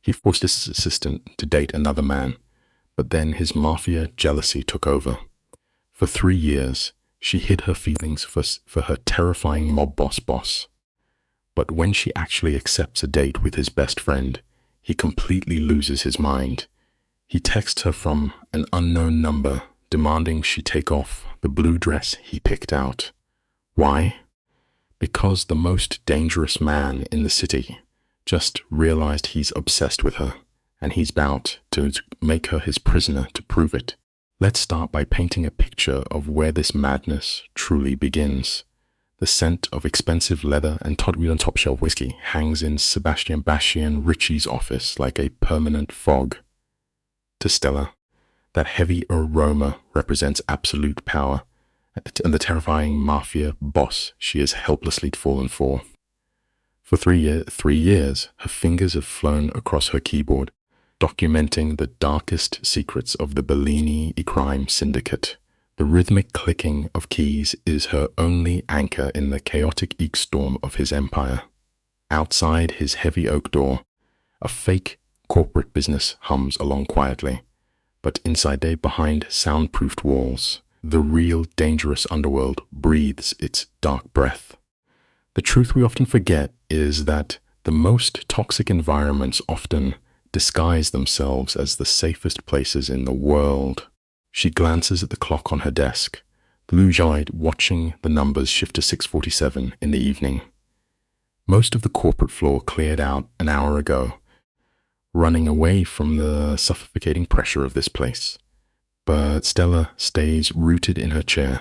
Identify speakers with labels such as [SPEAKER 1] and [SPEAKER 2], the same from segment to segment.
[SPEAKER 1] He forced his assistant to date another man, but then his mafia jealousy took over. For 3 years, she hid her feelings for her terrifying mob boss. But when she actually accepts a date with his best friend, he completely loses his mind. He texts her from an unknown number, demanding she take off the blue dress he picked out. Why? Because the most dangerous man in the city just realized he's obsessed with her, and he's about to make her his prisoner to prove it. Let's start by painting a picture of where this madness truly begins. The scent of expensive leather and Todd Whelan top-shelf whiskey hangs in Sebastian Ritchie's office like a permanent fog. To Stella, that heavy aroma represents absolute power and the terrifying mafia boss she has helplessly fallen for. For 3 years, her fingers have flown across her keyboard, documenting the darkest secrets of the Bellini crime syndicate. The rhythmic clicking of keys is her only anchor in the chaotic storm of his empire. Outside his heavy oak door, a fake corporate business hums along quietly, but behind soundproofed walls, the real dangerous underworld breathes its dark breath. The truth we often forget is that the most toxic environments often disguise themselves as the safest places in the world. She glances at the clock on her desk, blue-eyed, watching the numbers shift to 6:47 in the evening. Most of the corporate floor cleared out an hour ago, running away from the suffocating pressure of this place. But Stella stays rooted in her chair.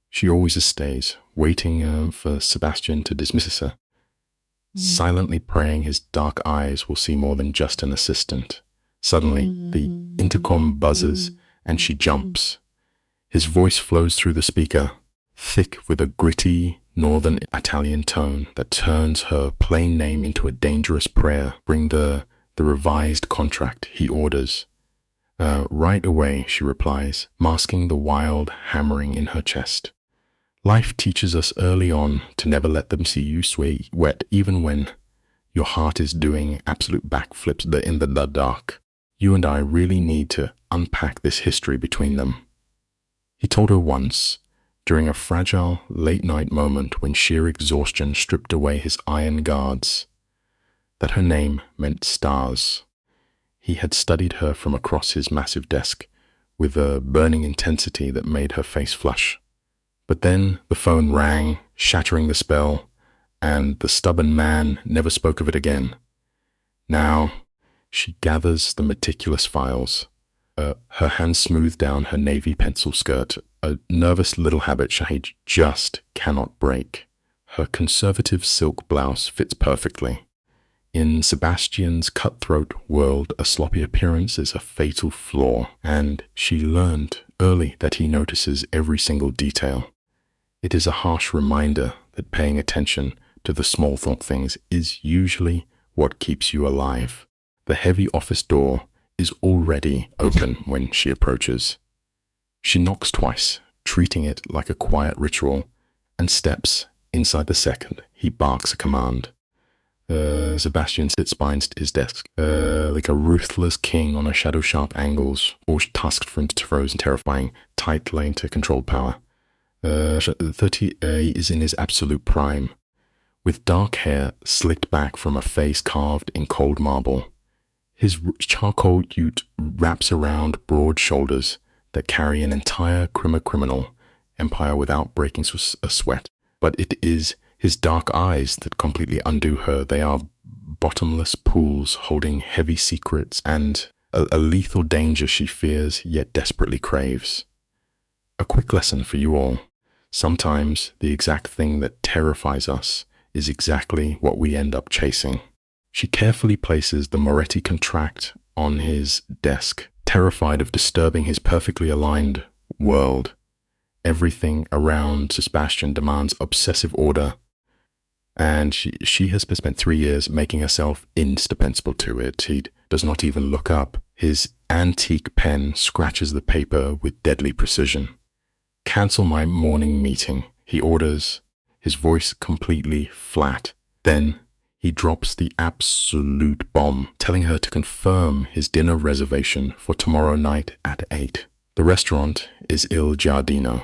[SPEAKER 1] She always stays, waiting for Sebastian to dismiss her, silently praying his dark eyes will see more than just an assistant. Suddenly, the intercom buzzes, and she jumps. His voice flows through the speaker, thick with a gritty northern Italian tone that turns her plain name into a dangerous prayer. Bring the revised contract, he orders. Right away, she replies, masking the wild hammering in her chest. Life teaches us early on to never let them see you sweat, even when your heart is doing absolute backflips in the dark. You and I really need to unpack this history between them. He told her once, during a fragile late-night moment when sheer exhaustion stripped away his iron guards, that her name meant stars. He had studied her from across his massive desk with a burning intensity that made her face flush. But then the phone rang, shattering the spell, and the stubborn man never spoke of it again. Now, she gathers the meticulous files, her hands smooth down her navy pencil skirt, a nervous little habit Shahid just cannot break. Her conservative silk blouse fits perfectly. In Sebastian's cutthroat world, a sloppy appearance is a fatal flaw, and she learned early that he notices every single detail. It is a harsh reminder that paying attention to the small things is usually what keeps you alive. The heavy office door is already open when she approaches. She knocks twice, treating it like a quiet ritual, and steps inside the second he barks a command. Sebastian sits behind his desk, like a ruthless king on a shadow-sharp angles, all tasked from frozen, terrifying, tight lane to controlled power. 30A is in his absolute prime, with dark hair slicked back from a face carved in cold marble. His charcoal ute wraps around broad shoulders that carry an entire criminal empire without breaking a sweat. But it is his dark eyes that completely undo her. They are bottomless pools holding heavy secrets and a lethal danger she fears yet desperately craves. A quick lesson for you all. Sometimes the exact thing that terrifies us is exactly what we end up chasing. She carefully places the Moretti contract on his desk, terrified of disturbing his perfectly aligned world. Everything around Sebastian demands obsessive order, and she has spent 3 years making herself indispensable to it. He does not even look up. His antique pen scratches the paper with deadly precision. Cancel my morning meeting, he orders, his voice completely flat. Then He drops the absolute bomb, telling her to confirm his dinner reservation for tomorrow night at 8. The restaurant is Il Giardino.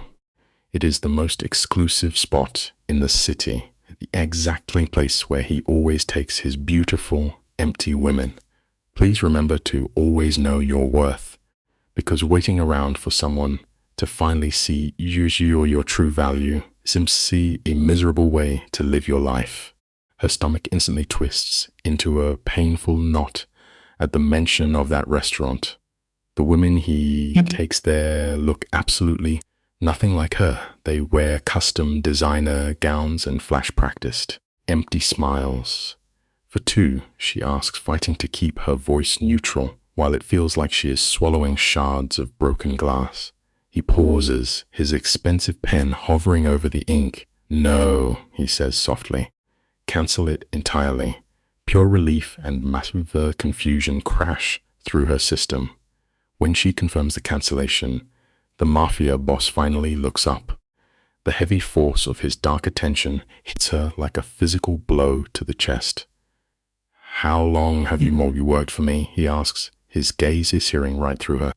[SPEAKER 1] It is the most exclusive spot in the city, the exactly place where he always takes his beautiful, empty women. Please remember to always know your worth, because waiting around for someone to finally see your true value is simply a miserable way to live your life. Her stomach instantly twists into a painful knot at the mention of that restaurant. The women he takes there look absolutely nothing like her. They wear custom designer gowns and flash practiced, empty smiles. For two, she asks, fighting to keep her voice neutral, while it feels like she is swallowing shards of broken glass. He pauses, his expensive pen hovering over the ink. No, he says softly. Cancel it entirely. Pure relief and massive confusion crash through her system. When she confirms the cancellation, the Mafia boss finally looks up. The heavy force of his dark attention hits her like a physical blow to the chest. How long have you worked for me? He asks. His gaze is searing right through her.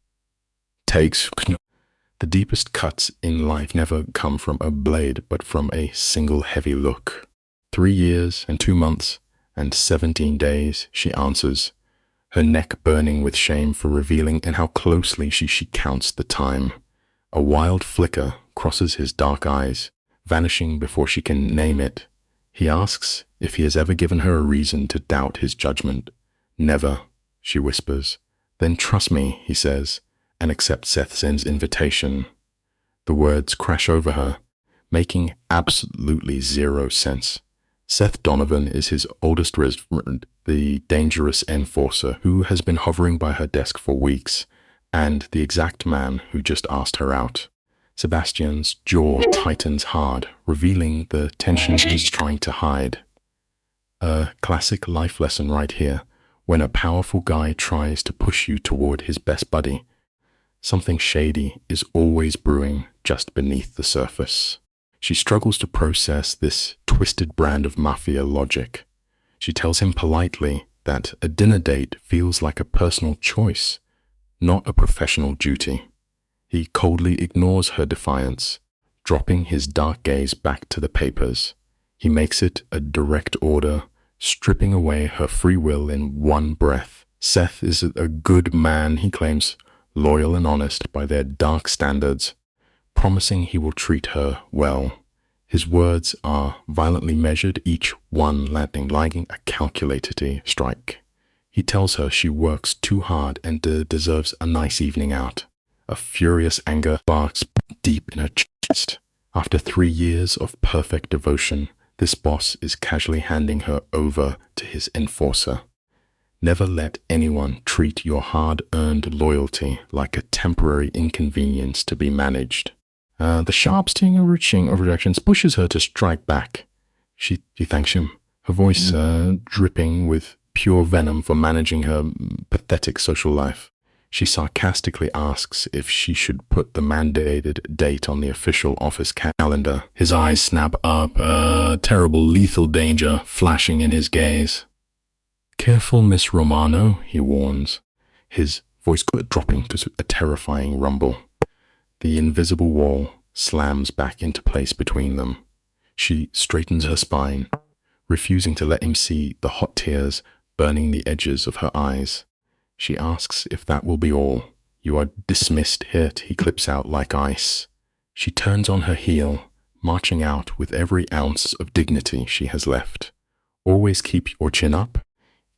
[SPEAKER 1] Takes. The deepest cuts in life never come from a blade, but from a single heavy look. 3 years and 2 months and 17 days, she answers, her neck burning with shame for revealing and how closely she counts the time. A wild flicker crosses his dark eyes, vanishing before she can name it. He asks if he has ever given her a reason to doubt his judgment. Never, she whispers. Then trust me, he says, and accept Seth's invitation. The words crash over her, making absolutely zero sense. Seth Donovan is his oldest resident, the dangerous enforcer who has been hovering by her desk for weeks, and the exact man who just asked her out. Sebastian's jaw tightens hard, revealing the tension he's trying to hide. A classic life lesson right here, when a powerful guy tries to push you toward his best buddy. Something shady is always brewing just beneath the surface. She struggles to process this twisted brand of Mafia logic. She tells him politely that a dinner date feels like a personal choice, not a professional duty. He coldly ignores her defiance, dropping his dark gaze back to the papers. He makes it a direct order, stripping away her free will in one breath. Seth is a good man, he claims, loyal and honest by their dark standards, promising he will treat her well. His words are violently measured, each one landing like a calculated strike. He tells her she works too hard and deserves a nice evening out. A furious anger sparks deep in her chest. After 3 years of perfect devotion, this boss is casually handing her over to his enforcer. Never let anyone treat your hard-earned loyalty like a temporary inconvenience to be managed. The sharp sting of rejections pushes her to strike back. She thanks him, her voice dripping with pure venom for managing her pathetic social life. She sarcastically asks if she should put the mandated date on the official office calendar. His eyes snap up, terrible lethal danger flashing in his gaze. Careful, Miss Romano, he warns, his voice dropping to a terrifying rumble. The invisible wall slams back into place between them. She straightens her spine, refusing to let him see the hot tears burning the edges of her eyes. She asks if that will be all. You are dismissed, he clips out like ice. She turns on her heel, marching out with every ounce of dignity she has left. Always keep your chin up,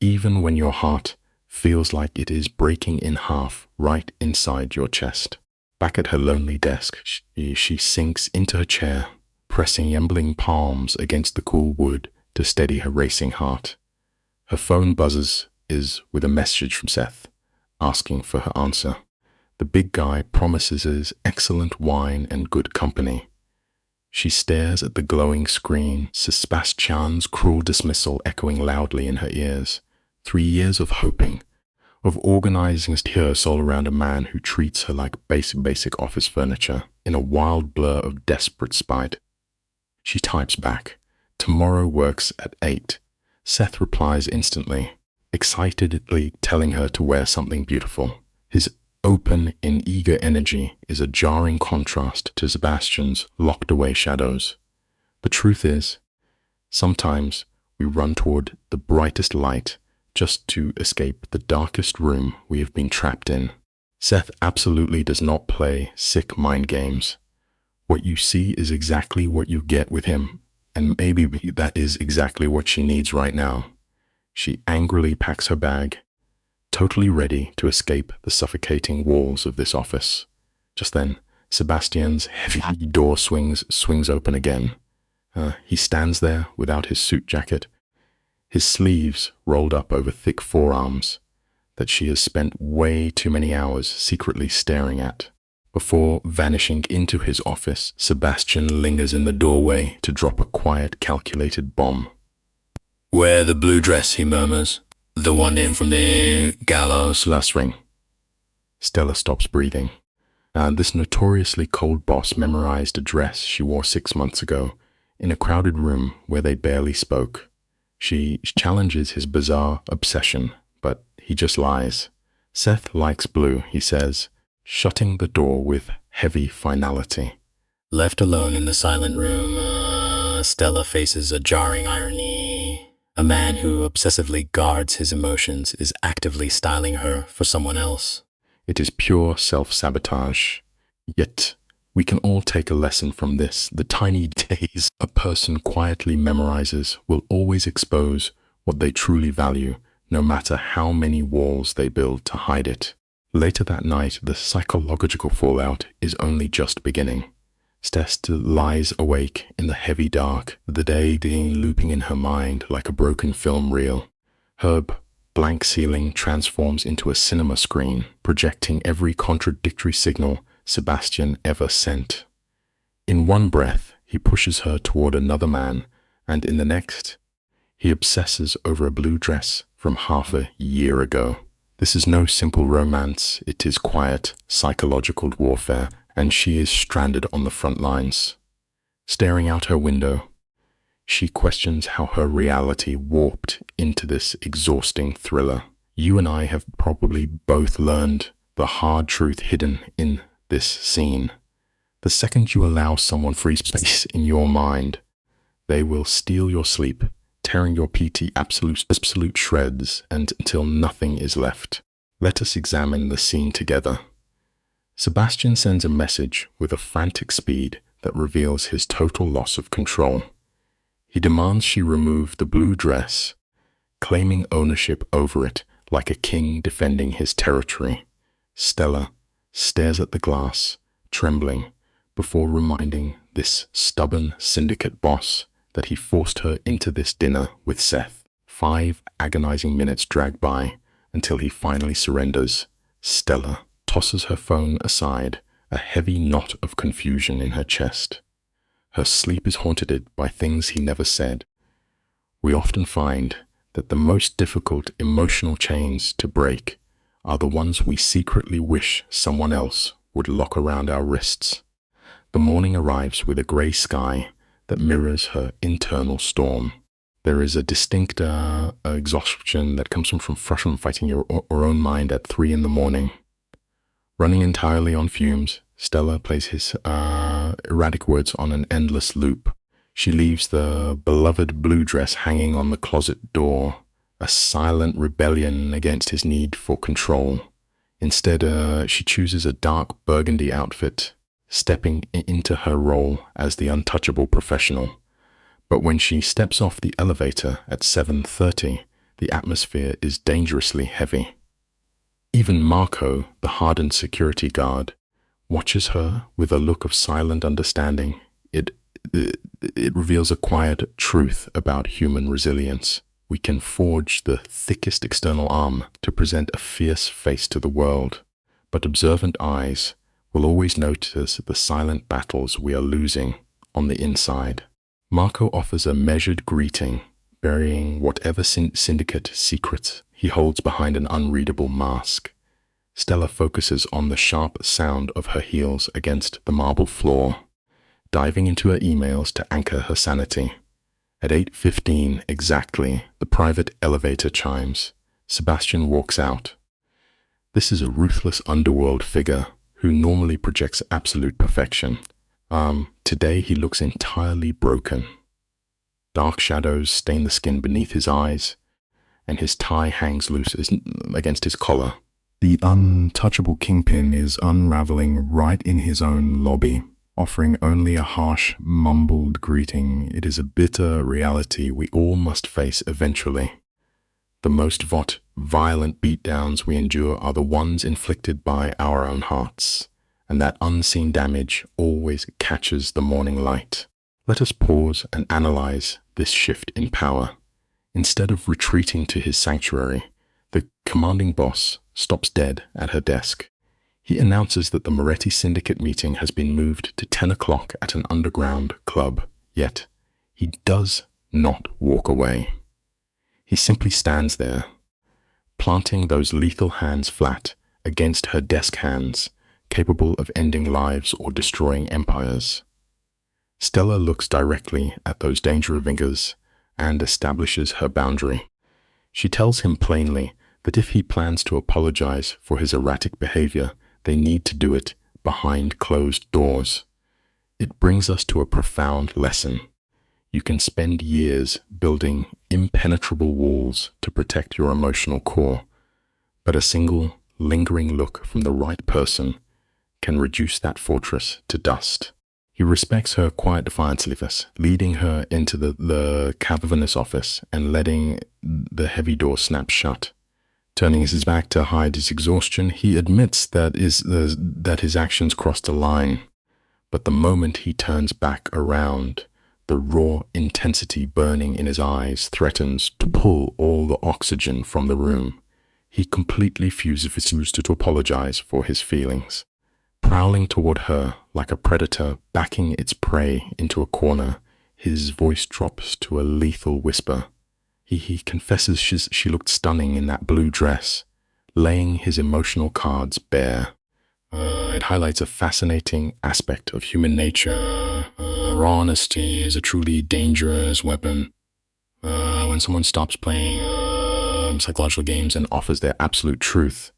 [SPEAKER 1] even when your heart feels like it is breaking in half right inside your chest. Back at her lonely desk, she sinks into her chair, pressing trembling palms against the cool wood to steady her racing heart. Her phone buzzes with a message from Seth, asking for her answer. The big guy promises excellent wine and good company. She stares at the glowing screen, Sebastian's cruel dismissal echoing loudly in her ears. 3 years of hoping, of organizing a rehearsal around a man who treats her like basic office furniture in a wild blur of desperate spite. She types back, tomorrow works at 8. Seth replies instantly, excitedly telling her to wear something beautiful. His open and eager energy is a jarring contrast to Sebastian's locked-away shadows. The truth is, sometimes we run toward the brightest light just to escape the darkest room we have been trapped in. Seth absolutely does not play sick mind games. What you see is exactly what you get with him, and maybe that is exactly what she needs right now. She angrily packs her bag, totally ready to escape the suffocating walls of this office. Just then, Sebastian's heavy door swings open again. He stands there without his suit jacket, his sleeves rolled up over thick forearms that she has spent way too many hours secretly staring at. Before vanishing into his office, Sebastian lingers in the doorway to drop a quiet, calculated bomb.
[SPEAKER 2] "Wear the blue dress," he murmurs. "The one in from the gallows."
[SPEAKER 1] Last ring. Stella stops breathing. This notoriously cold boss memorized a dress she wore 6 months ago in a crowded room where they barely spoke. She challenges his bizarre obsession, but he just lies. Seth likes blue, he says, shutting the door with heavy finality.
[SPEAKER 2] Left alone in the silent room, Stella faces a jarring irony. A man who obsessively guards his emotions is actively styling her for someone else.
[SPEAKER 1] It is pure self-sabotage. Yet, we can all take a lesson from this. The tiny days a person quietly memorizes will always expose what they truly value, no matter how many walls they build to hide it. Later that night, the psychological fallout is only just beginning. Stella lies awake in the heavy dark, the day looping in her mind like a broken film reel. Her blank ceiling transforms into a cinema screen, projecting every contradictory signal Sebastian ever sent. In one breath, he pushes her toward another man, and in the next, he obsesses over a blue dress from half a year ago. This is no simple romance, it is quiet, psychological warfare, and she is stranded on the front lines. Staring out her window, she questions how her reality warped into this exhausting thriller. You and I have probably both learned the hard truth hidden in this scene. The second you allow someone free space in your mind, they will steal your sleep, tearing your PT absolute shreds until nothing is left. Let us examine the scene together. Sebastian sends a message with a frantic speed that reveals his total loss of control. He demands she remove the blue dress, claiming ownership over it like a king defending his territory. Stella stares at the glass, trembling, before reminding this stubborn syndicate boss that he forced her into this dinner with Seth. 5 agonizing minutes drag by until he finally surrenders. Stella tosses her phone aside, a heavy knot of confusion in her chest. Her sleep is haunted by things he never said. We often find that the most difficult emotional chains to break are the ones we secretly wish someone else would lock around our wrists. The morning arrives with a grey sky that mirrors her internal storm. There is a distinct exhaustion that comes from fighting your own mind at 3 in the morning. Running entirely on fumes, Stella plays his erratic words on an endless loop. She leaves the beloved blue dress hanging on the closet door, a silent rebellion against his need for control. Instead, she chooses a dark burgundy outfit, stepping into her role as the untouchable professional. But when she steps off the elevator at 7:30, the atmosphere is dangerously heavy. Even Marco, the hardened security guard, watches her with a look of silent understanding. It reveals a quiet truth about human resilience. We can forge the thickest external arm to present a fierce face to the world, but observant eyes will always notice the silent battles we are losing on the inside. Marco offers a measured greeting, burying whatever syndicate secrets he holds behind an unreadable mask. Stella focuses on the sharp sound of her heels against the marble floor, diving into her emails to anchor her sanity. At 8:15 exactly, the private elevator chimes. Sebastian walks out. This is a ruthless underworld figure who normally projects absolute perfection. Today he looks entirely broken. Dark shadows stain the skin beneath his eyes, and his tie hangs loose against his collar. The untouchable kingpin is unraveling right in his own lobby, offering only a harsh, mumbled greeting. It is a bitter reality we all must face eventually. The most violent beatdowns we endure are the ones inflicted by our own hearts, and that unseen damage always catches the morning light. Let us pause and analyze this shift in power. Instead of retreating to his sanctuary, the commanding boss stops dead at her desk. He announces that the Moretti Syndicate meeting has been moved to 10 o'clock at an underground club, yet he does not walk away. He simply stands there, planting those lethal hands flat against her desk hands, capable of ending lives or destroying empires. Stella looks directly at those dangerous fingers and establishes her boundary. She tells him plainly that if he plans to apologize for his erratic behavior, they need to do it behind closed doors. It brings us to a profound lesson. You can spend years building impenetrable walls to protect your emotional core, but a single, lingering look from the right person can reduce that fortress to dust. He respects her quiet defiance, leading her into the cavernous office and letting the heavy door snap shut. Turning his back to hide his exhaustion, he admits that his actions crossed a line. But the moment he turns back around, the raw intensity burning in his eyes threatens to pull all the oxygen from the room. He completely refuses to apologize for his feelings. Prowling toward her like a predator backing its prey into a corner, his voice drops to a lethal whisper. He confesses she looked stunning in that blue dress, laying his emotional cards bare. It highlights a fascinating aspect of human nature. Raw honesty is a truly dangerous weapon. When someone stops playing psychological games and offers their absolute truth,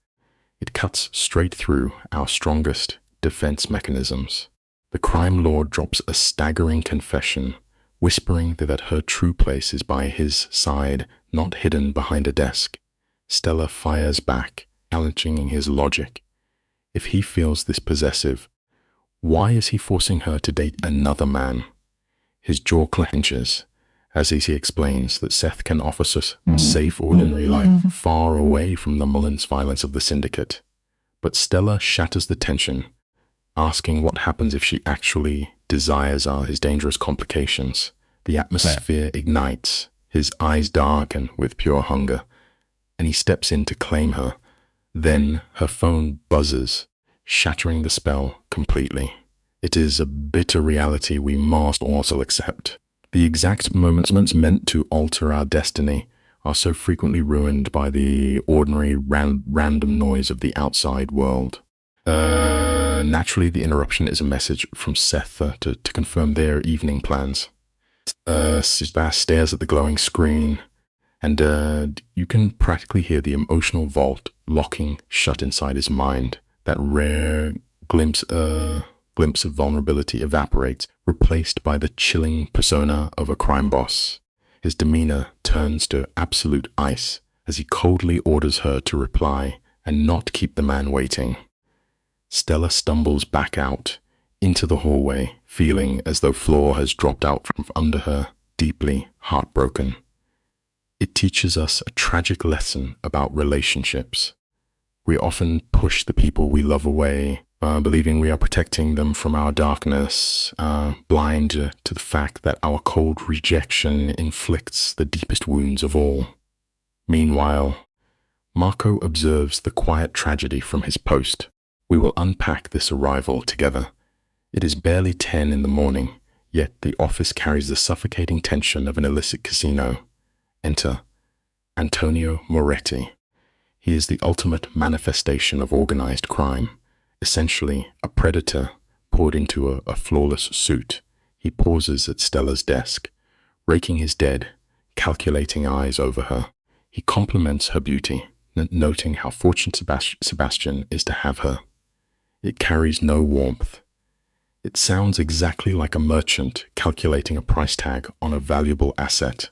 [SPEAKER 1] it cuts straight through our strongest defense mechanisms. The crime lord drops a staggering confession, whispering that her true place is by his side, not hidden behind a desk. Stella fires back, challenging his logic. If he feels this possessive, why is he forcing her to date another man? His jaw clenches as he explains that Seth can offer us a safe, ordinary life far away from the malicious violence of the Syndicate. But Stella shatters the tension, asking what happens if she actually desires his dangerous complications. The atmosphere ignites, his eyes darken with pure hunger, and he steps in to claim her. Then her phone buzzes, shattering the spell completely. It is a bitter reality we must also accept. The exact moments meant to alter our destiny are so frequently ruined by the ordinary random noise of the outside world. Naturally, the interruption is a message from Seth to confirm their evening plans. Sebastian stares at the glowing screen, and you can practically hear the emotional vault locking shut inside his mind. That rare glimpse of vulnerability evaporates, replaced by the chilling persona of a crime boss. His demeanor turns to absolute ice as he coldly orders her to reply and not keep the man waiting. Stella stumbles back out into the hallway, feeling as though floor has dropped out from under her, deeply heartbroken. It teaches us a tragic lesson about relationships. We often push the people we love away, believing we are protecting them from our darkness, blind to the fact that our cold rejection inflicts the deepest wounds of all. Meanwhile, Marco observes the quiet tragedy from his post. We will unpack this arrival together. It is barely 10 in the morning, yet the office carries the suffocating tension of an illicit casino. Enter Antonio Moretti. He is the ultimate manifestation of organized crime, essentially a predator poured into a flawless suit. He pauses at Stella's desk, raking his dead, calculating eyes over her. He compliments her beauty, noting how fortunate Sebastian is to have her. It carries no warmth. It sounds exactly like a merchant calculating a price tag on a valuable asset.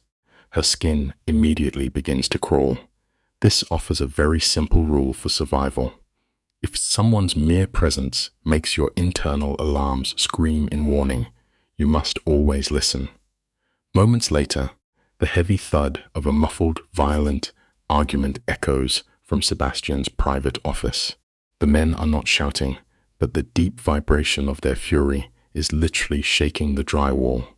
[SPEAKER 1] Her skin immediately begins to crawl. This offers a very simple rule for survival. If someone's mere presence makes your internal alarms scream in warning, you must always listen. Moments later, the heavy thud of a muffled, violent argument echoes from Sebastian's private office. The men are not shouting, but the deep vibration of their fury is literally shaking the drywall.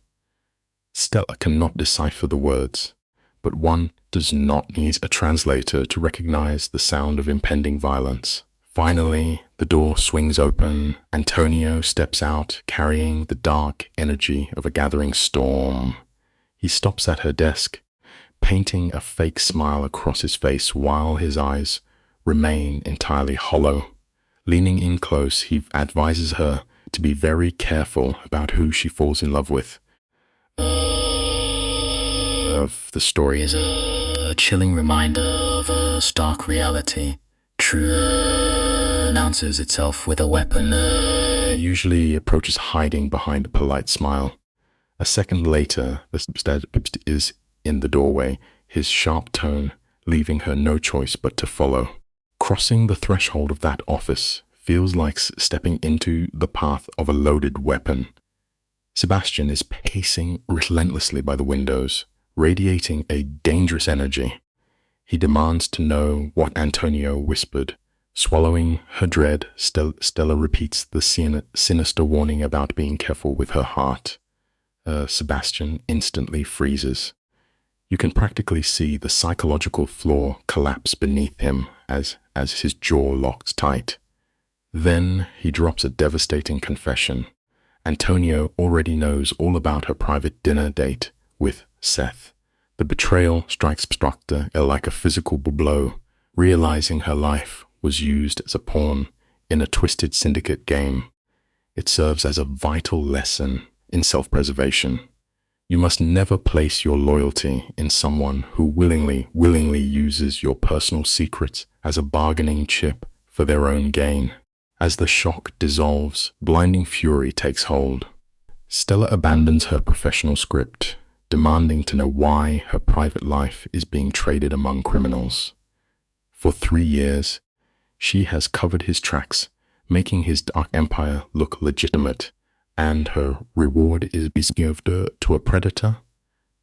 [SPEAKER 1] Stella cannot decipher the words, but one does not need a translator to recognize the sound of impending violence. Finally, the door swings open. Antonio steps out, carrying the dark energy of a gathering storm. He stops at her desk, painting a fake smile across his face while his eyes remain entirely hollow. Leaning in close, he advises her to be very careful about who she falls in love with.
[SPEAKER 2] Of the story is a chilling reminder of a stark reality. Truth announces itself with a weapon.
[SPEAKER 1] Usually approaches hiding behind a polite smile. A second later, the is in the doorway, his sharp tone leaving her no choice but to follow. Crossing the threshold of that office feels like stepping into the path of a loaded weapon. Sebastian is pacing relentlessly by the windows, radiating a dangerous energy. He demands to know what Antonio whispered. Swallowing her dread, Stella repeats the sinister warning about being careful with her heart. Sebastian instantly freezes. You can practically see the psychological floor collapse beneath him as his jaw locks tight. Then he drops a devastating confession. Antonio already knows all about her private dinner date with Seth. The betrayal strikes Proctor like a physical blow, realizing her life was used as a pawn in a twisted syndicate game. It serves as a vital lesson in self-preservation. You must never place your loyalty in someone who willingly uses your personal secrets as a bargaining chip for their own gain. As the shock dissolves, blinding fury takes hold. Stella abandons her professional script, demanding to know why her private life is being traded among criminals. For 3 years, she has covered his tracks, making his dark empire look legitimate, and her reward is given to a predator.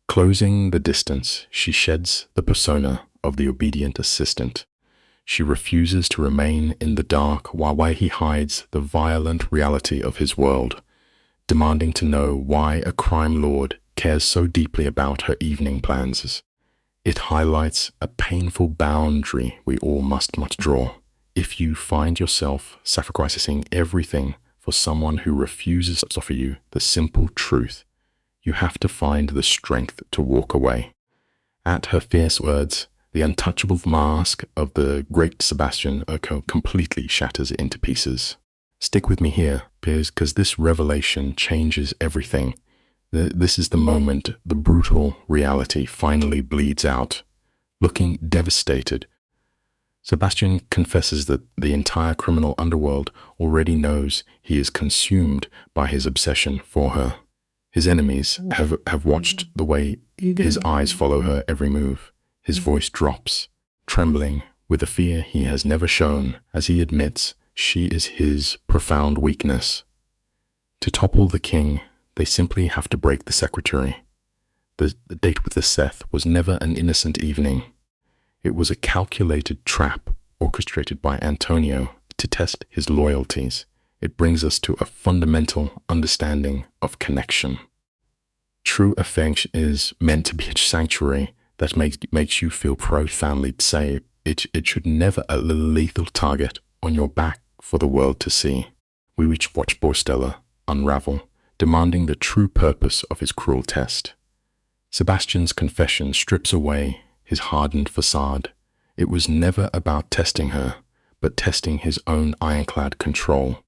[SPEAKER 1] Closing the distance, she sheds the persona of the obedient assistant. She refuses to remain in the dark while he hides the violent reality of his world, demanding to know why a crime lord cares so deeply about her evening plans. It highlights a painful boundary we all must draw. If you find yourself sacrificing everything for someone who refuses to offer you the simple truth, you have to find the strength to walk away. At her fierce words, the untouchable mask of the great Sebastian completely shatters into pieces. Stick with me here, because this revelation changes everything. This is the moment the brutal reality finally bleeds out. Looking devastated, Sebastian confesses that the entire criminal underworld already knows he is consumed by his obsession for her. His enemies have watched the way his eyes follow her every move. His voice drops, trembling with a fear he has never shown, as he admits she is his profound weakness. To topple the king, they simply have to break the secretary. The date with the Seth was never an innocent evening. It was a calculated trap orchestrated by Antonio to test his loyalties. It brings us to a fundamental understanding of connection. True affection is meant to be a sanctuary that makes you feel profoundly safe. It should never a lethal target on your back for the world to see. We watch Stella unravel, demanding the true purpose of his cruel test. Sebastian's confession strips away his hardened facade. It was never about testing her, but testing his own ironclad control.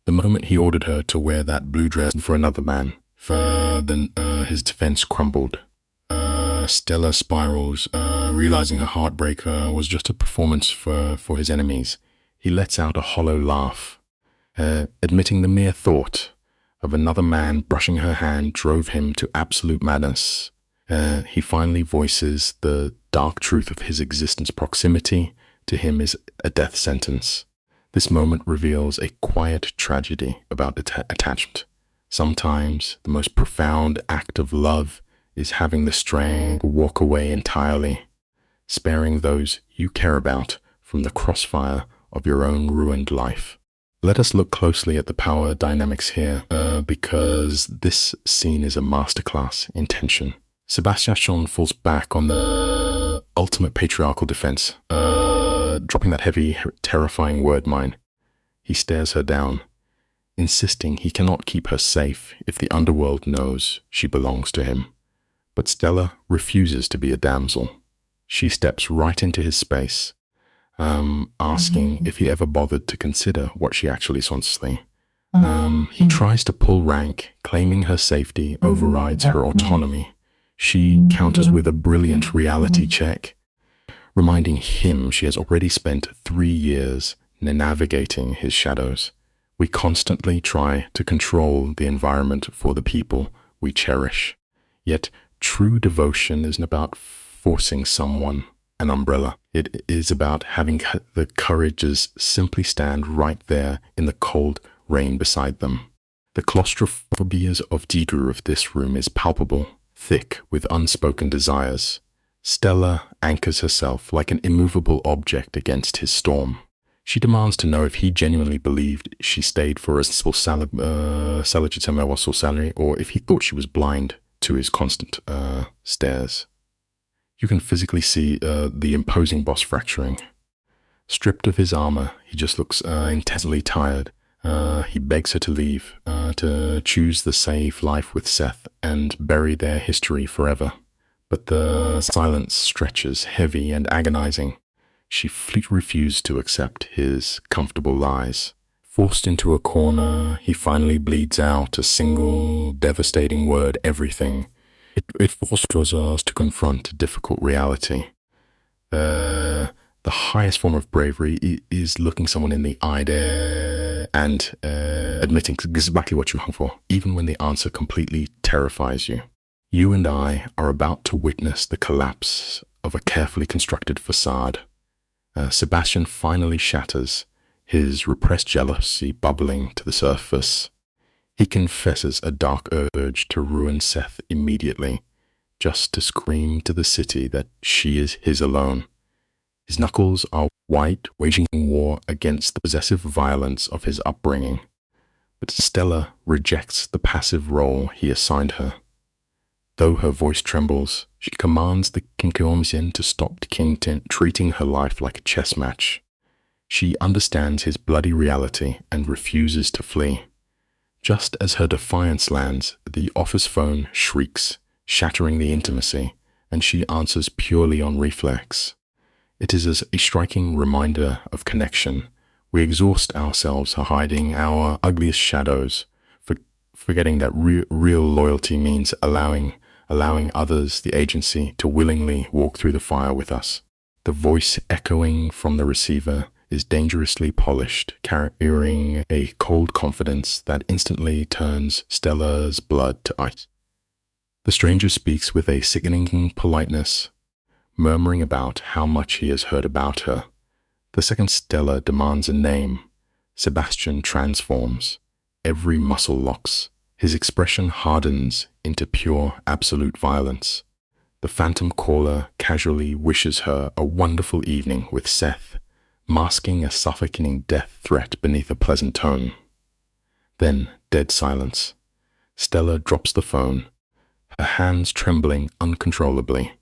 [SPEAKER 1] The moment he ordered her to wear that blue dress for another man,
[SPEAKER 2] Then his defense crumbled. Stella spirals, realizing her heartbreak was just a performance for his enemies. He lets out a hollow laugh, admitting the mere thought of another man brushing her hand drove him to absolute madness. He finally voices the dark truth of his existence. Proximity to him is a death sentence. This moment reveals a quiet tragedy about attachment. Sometimes the most profound act of love is having the strength to walk away entirely, sparing those you care about from the crossfire of your own ruined life. Let us look closely at the power dynamics here, because this scene is a masterclass in tension. Sebastian falls back on the ultimate patriarchal defense, dropping that heavy, terrifying word mine. He stares her down, insisting he cannot keep her safe if the underworld knows she belongs to him. But Stella refuses to be a damsel. She steps right into his space, asking if he ever bothered to consider what she actually wants. He tries to pull rank, claiming her safety overrides her autonomy. She counters with a brilliant reality check, reminding him she has already spent 3 years navigating his shadows. We constantly try to control the environment for the people we cherish. Yet true devotion isn't about forcing someone an umbrella. It is about having the courage to simply stand right there in the cold rain beside them. The claustrophobia of Deidre of this room is palpable, thick with unspoken desires. Stella anchors herself like an immovable object against his storm. She demands to know if he genuinely believed she stayed for a salary, or if he thought she was blind to his constant stares. You can physically see the imposing boss fracturing. Stripped of his armor, he just looks intensely tired. He begs her to leave, to choose the safe life with Seth and bury their history forever. But the silence stretches, heavy and agonizing. She fleetly refused to accept his comfortable lies. Forced into a corner, he finally bleeds out a single, devastating word, everything. It forces us to confront a difficult reality. The highest form of bravery is looking someone in the eye and admitting exactly what you hung for, even when the answer completely terrifies you. You and I are about to witness the collapse of a carefully constructed facade. Sebastian finally shatters, his repressed jealousy bubbling to the surface. He confesses a dark urge to ruin Seth immediately, just to scream to the city that she is his alone. His knuckles are white, waging war against the possessive violence of his upbringing. But Stella rejects the passive role he assigned her. Though her voice trembles, she commands the Kinkoomsien to stop treating her life like a chess match. She understands his bloody reality and refuses to flee. Just as her defiance lands, the office phone shrieks, shattering the intimacy, and she answers purely on reflex. It is a striking reminder of connection. We exhaust ourselves hiding our ugliest shadows, forgetting that real loyalty means allowing others the agency to willingly walk through the fire with us. The voice echoing from the receiver is dangerously polished, carrying a cold confidence that instantly turns Stella's blood to ice. The stranger speaks with a sickening politeness, murmuring about how much he has heard about her. The second Stella demands a name. Sebastian transforms. Every muscle locks. His expression hardens into pure, absolute violence. The phantom caller casually wishes her a wonderful evening with Seth, masking a suffocating death threat beneath a pleasant tone. Then, dead silence. Stella drops the phone, her hands trembling uncontrollably.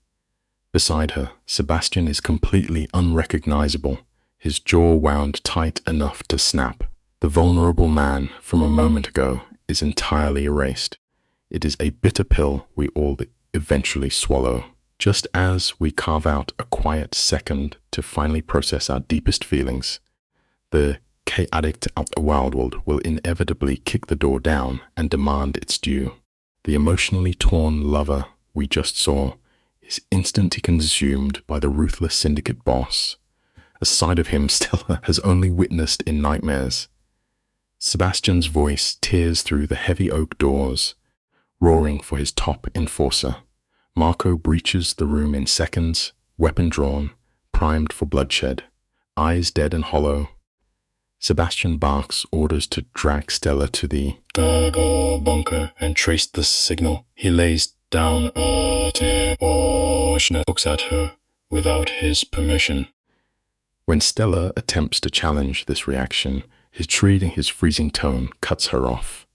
[SPEAKER 2] Beside her, Sebastian is completely unrecognizable, his jaw wound tight enough to snap. The vulnerable man from a moment ago is entirely erased. It is a bitter pill we all eventually swallow. Just as we carve out a quiet second to finally process our deepest feelings, the chaotic underworld will inevitably kick the door down and demand its due. The emotionally torn lover we just saw is instantly consumed by the ruthless syndicate boss, a side of him Stella has only witnessed in nightmares. Sebastian's voice tears through the heavy oak doors, roaring for his top enforcer. Marco breaches the room in seconds, weapon drawn, primed for bloodshed, eyes dead and hollow. Sebastian barks orders to drag Stella to the bunker and trace the signal. He lays down a portion and looks at her without his permission. When Stella attempts to challenge this reaction, his freezing tone cuts her off.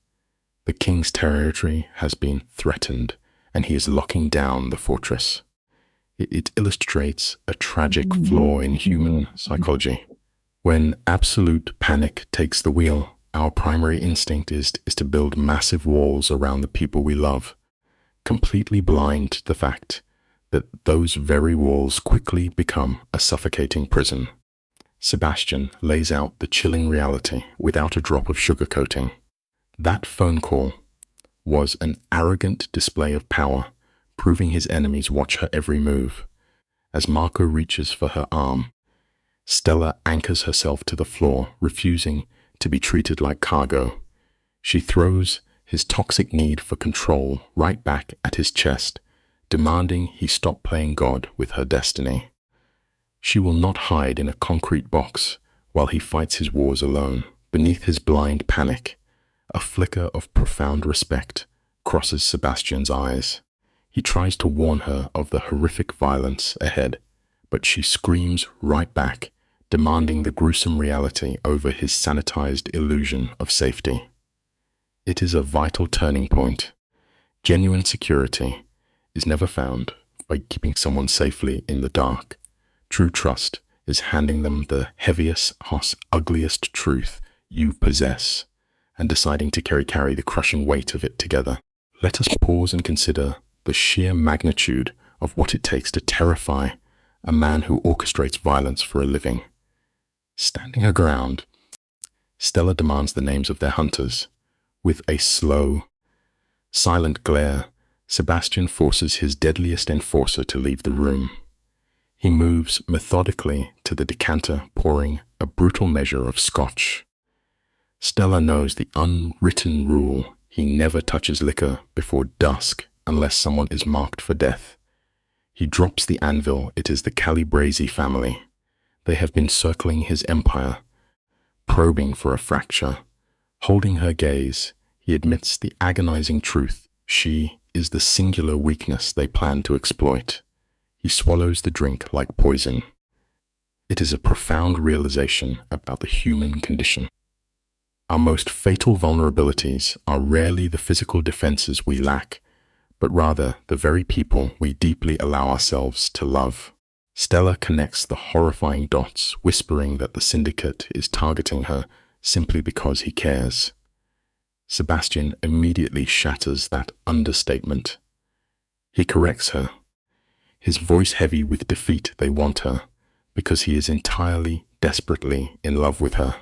[SPEAKER 2] The king's territory has been threatened, and he is locking down the fortress. It illustrates a tragic flaw in human psychology. When absolute panic takes the wheel, our primary instinct is to build massive walls around the people we love, completely blind to the fact that those very walls quickly become a suffocating prison. Sebastian lays out the chilling reality without a drop of sugarcoating. That phone call was an arrogant display of power, proving his enemies watch her every move. As Marco reaches for her arm, Stella anchors herself to the floor, refusing to be treated like cargo. She throws his toxic need for control right back at his chest, demanding he stop playing God with her destiny. She will not hide in a concrete box while he fights his wars alone. Beneath his blind panic, a flicker of profound respect crosses Sebastian's eyes. He tries to warn her of the horrific violence ahead, but she screams right back, demanding the gruesome reality over his sanitized illusion of safety. It is a vital turning point. Genuine security is never found by keeping someone safely in the dark. True trust is handing them the heaviest, ugliest truth you possess and deciding to carry the crushing weight of it together. Let us pause and consider the sheer magnitude of what it takes to terrify a man who orchestrates violence for a living. Standing her ground, Stella demands the names of their hunters. With a slow, silent glare, Sebastian forces his deadliest enforcer to leave the room. He moves methodically to the decanter, pouring a brutal measure of scotch. Stella knows the unwritten rule: he never touches liquor before dusk unless someone is marked for death. He drops the anvil. It is the Calabrese family. They have been circling his empire, probing for a fracture. Holding her gaze, he admits the agonizing truth: she is the singular weakness they plan to exploit. He swallows the drink like poison. It is a profound realization about the human condition. Our most fatal vulnerabilities are rarely the physical defenses we lack, but rather the very people we deeply allow ourselves to love. Stella connects the horrifying dots, whispering that the syndicate is targeting her simply because he cares. Sebastian immediately shatters that understatement. He corrects her, his voice heavy with defeat. They want her because he is entirely, desperately in love with her.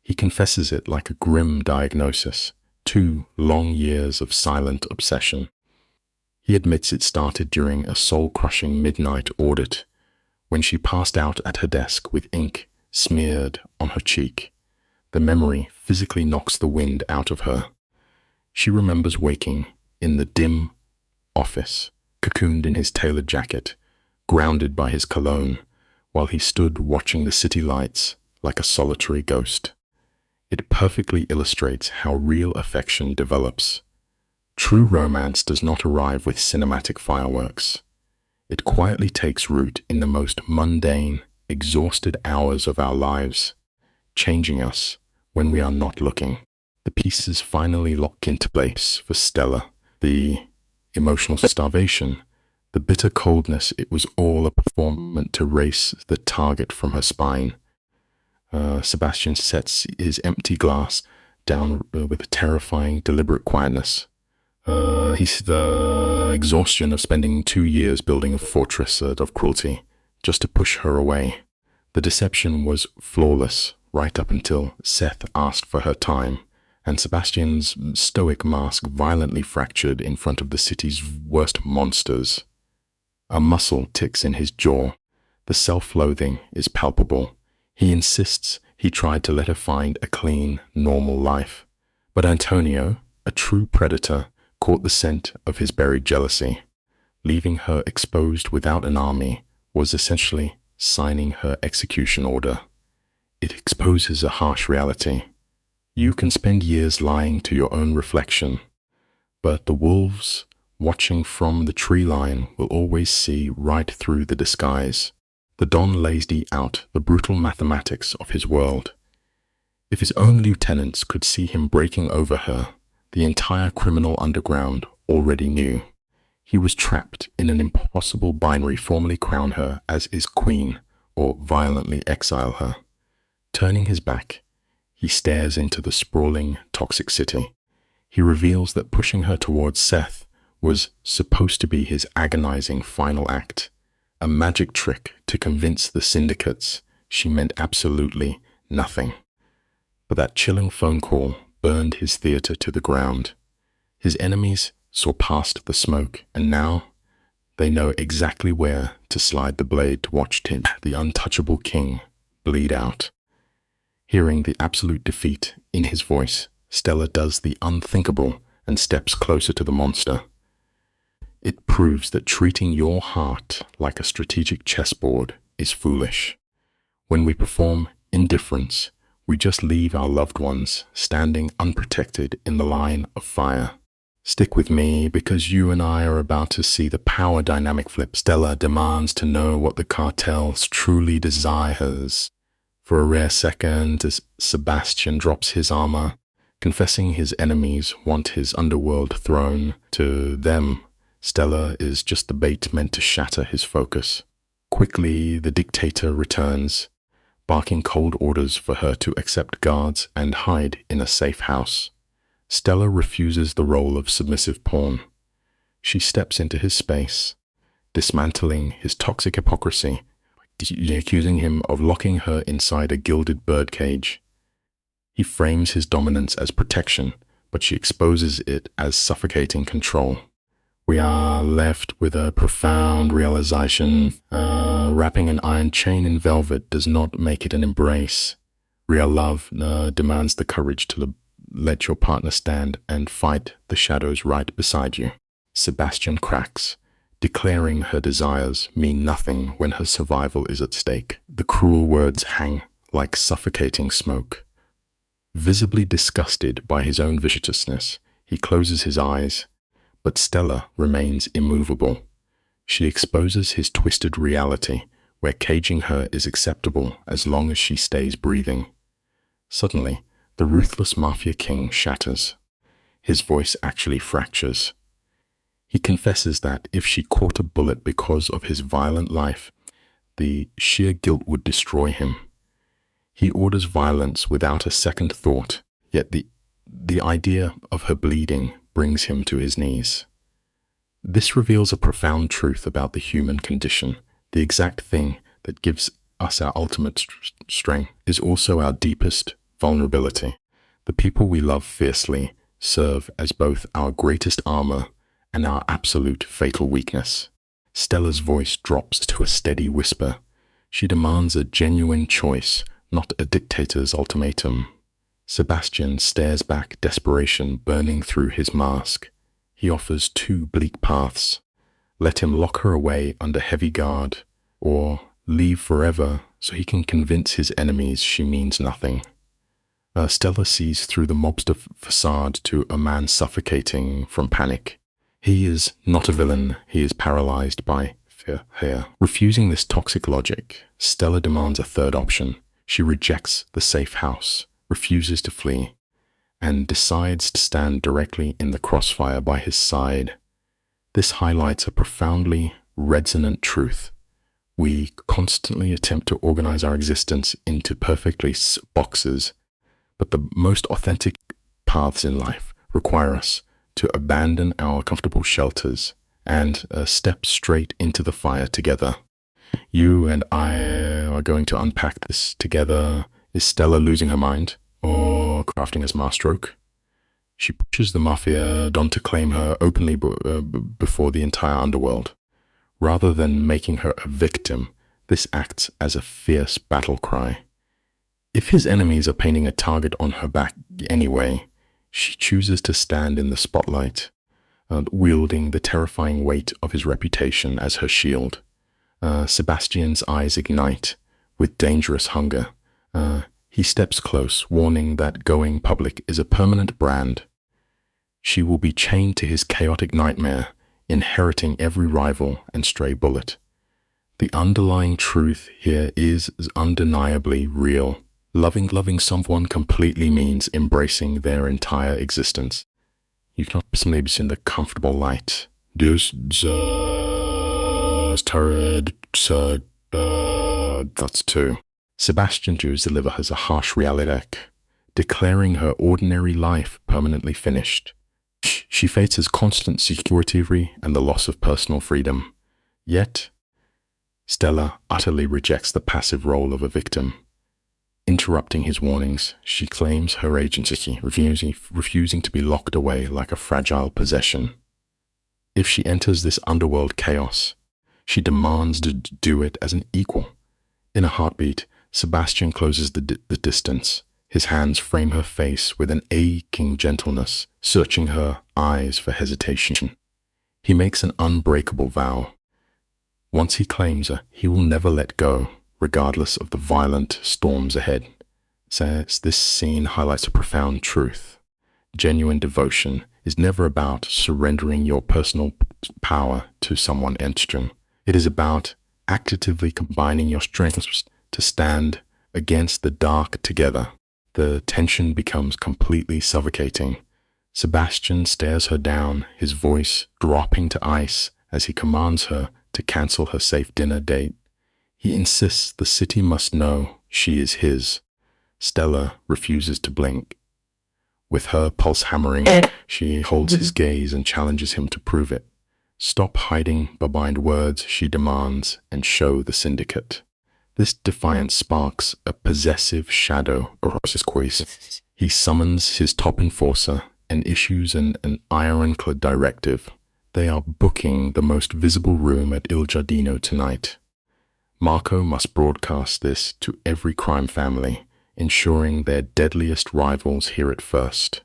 [SPEAKER 2] He confesses it like a grim diagnosis, 2 long years of silent obsession. He admits it started during a soul-crushing midnight audit, when she passed out at her desk with ink smeared on her cheek. The memory physically knocks the wind out of her. She remembers waking in the dim office, cocooned in his tailored jacket, grounded by his cologne, while he stood watching the city lights like a solitary ghost. It perfectly illustrates how real affection develops. True romance does not arrive with cinematic fireworks. It quietly takes root in the most mundane, exhausted hours of our lives, changing us when we are not looking. The pieces finally lock into place for Stella. The emotional starvation, the bitter coldness. It was all a performance to race the target from her spine. Sebastian sets his empty glass down with a terrifying, deliberate quietness. He's the exhaustion of spending 2 years building a fortress of cruelty just to push her away. The deception was flawless right up until Seth asked for her time, and Sebastian's stoic mask violently fractured in front of the city's worst monsters. A muscle ticks in his jaw. The self-loathing is palpable. He insists he tried to let her find a clean, normal life. But Antonio, a true predator, caught the scent of his buried jealousy. Leaving her exposed without an army was essentially signing her execution order. It exposes a harsh reality. You can spend years lying to your own reflection, but the wolves watching from the tree line will always see right through the disguise. The Don lays out the brutal mathematics of his world. If his own lieutenants could see him breaking over her, the entire criminal underground already knew. He was trapped in an impossible binary: formally crown her as his queen or violently exile her. Turning his back, he stares into the sprawling, toxic city. He reveals that pushing her towards Seth was supposed to be his agonizing final act, a magic trick to convince the syndicates she meant absolutely nothing. But that chilling phone call burned his theater to the ground. His enemies saw past the smoke, and now they know exactly where to slide the blade to watch him, the untouchable king, bleed out. Hearing the absolute defeat in his voice, Stella does the unthinkable and steps closer to the monster. It proves that treating your heart like a strategic chessboard is foolish. When we perform indifference, we just leave our loved ones standing unprotected in the line of fire. Stick with me, because you and I are about to see the power dynamic flip. Stella demands to know what the cartels truly desires. For a rare second, as Sebastian drops his armor, confessing his enemies want his underworld throne. To them, Stella is just the bait meant to shatter his focus. Quickly, the dictator returns, barking cold orders for her to accept guards and hide in a safe house. Stella refuses the role of submissive pawn. She steps into his space, dismantling his toxic hypocrisy, accusing him of locking her inside a gilded birdcage. He frames his dominance as protection, but she exposes it as suffocating control. We are left with a profound realization. Wrapping an iron chain in velvet does not make it an embrace. Real love demands the courage to let your partner stand and fight the shadows right beside you. Sebastian cracks, declaring her desires mean nothing when her survival is at stake. The cruel words hang like suffocating smoke. Visibly disgusted by his own viciousness, he closes his eyes, but Stella remains immovable. She exposes his twisted reality, where caging her is acceptable as long as she stays breathing. Suddenly, the ruthless Mafia king shatters. His voice actually fractures. He confesses that if she caught a bullet because of his violent life, the sheer guilt would destroy him. He orders violence without a second thought, yet the idea of her bleeding brings him to his knees. This reveals a profound truth about the human condition. The exact thing that gives us our ultimate strength is also our deepest vulnerability. The people we love fiercely serve as both our greatest armor and our absolute fatal weakness. Stella's voice drops to a steady whisper. She demands a genuine choice, not a dictator's ultimatum. Sebastian stares back, desperation burning through his mask. He offers two bleak paths. Let him lock her away under heavy guard, or leave forever so he can convince his enemies she means nothing. Stella sees through the mobster facade to a man suffocating from panic. He is not a villain, he is paralyzed by fear. Refusing this toxic logic, Stella demands a third option. She rejects the safe house, refuses to flee, and decides to stand directly in the crossfire by his side. This highlights a profoundly resonant truth. We constantly attempt to organize our existence into perfectly boxes, but the most authentic paths in life require us to abandon our comfortable shelters and step straight into the fire together. You and I are going to unpack this together. Is Stella losing her mind, or crafting a masterstroke? She pushes the Mafia Don to claim her openly before the entire underworld. Rather than making her a victim, this acts as a fierce battle cry. If his enemies are painting a target on her back anyway, she chooses to stand in the spotlight, wielding the terrifying weight of his reputation as her shield. Sebastian's eyes ignite with dangerous hunger. He steps close, warning that going public is a permanent brand. She will be chained to his chaotic nightmare, inheriting every rival and stray bullet. The underlying truth here is undeniably real. Loving someone completely means embracing their entire existence. You cannot live in the comfortable light. That's two. Sebastian Jews delivers a harsh reality, declaring her ordinary life permanently finished. She faces constant security and the loss of personal freedom. Yet, Stella utterly rejects the passive role of a victim. Interrupting his warnings, she claims her agency, refusing to be locked away like a fragile possession. If she enters this underworld chaos, she demands to do it as an equal. In a heartbeat, Sebastian closes the distance. His hands frame her face with an aching gentleness, searching her eyes for hesitation. He makes an unbreakable vow. Once he claims her, he will never let go, regardless of the violent storms ahead. Says this scene highlights a profound truth. Genuine devotion is never about surrendering your personal power to someone external. It is about actively combining your strengths to stand against the dark together. The tension becomes completely suffocating. Sebastian stares her down, his voice dropping to ice as he commands her to cancel her safe dinner date. He insists the city must know she is his. Stella refuses to blink. With her pulse hammering, she holds his gaze and challenges him to prove it. Stop hiding behind words, she demands, and show the syndicate. This defiance sparks a possessive shadow across his voice. He summons his top enforcer and issues an ironclad directive. They are booking the most visible room at Il Giardino tonight. Marco must broadcast this to every crime family, ensuring their deadliest rivals hear it first.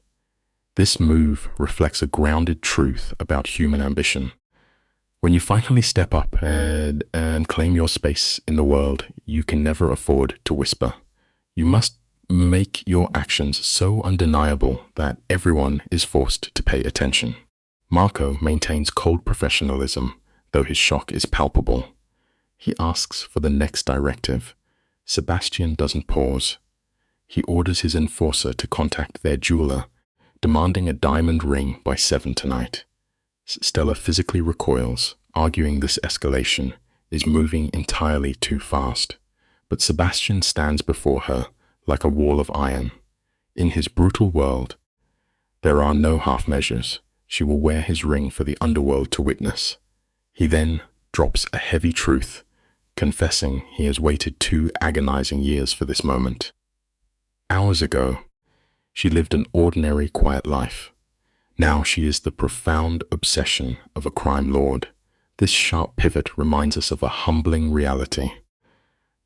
[SPEAKER 2] This move reflects a grounded truth about human ambition. When you finally step up and claim your space in the world, you can never afford to whisper. You must make your actions so undeniable that everyone is forced to pay attention. Marco maintains cold professionalism, though his shock is palpable. He asks for the next directive. Sebastian doesn't pause. He orders his enforcer to contact their jeweler, demanding a diamond ring by 7 tonight. Stella physically recoils, arguing this escalation is moving entirely too fast. But Sebastian stands before her like a wall of iron. In his brutal world, there are no half measures. She will wear his ring for the underworld to witness. He then drops a heavy truth, confessing he has waited 2 agonizing years for this moment. Hours ago, she lived an ordinary, quiet life. Now she is the profound obsession of a crime lord. This sharp pivot reminds us of a humbling reality.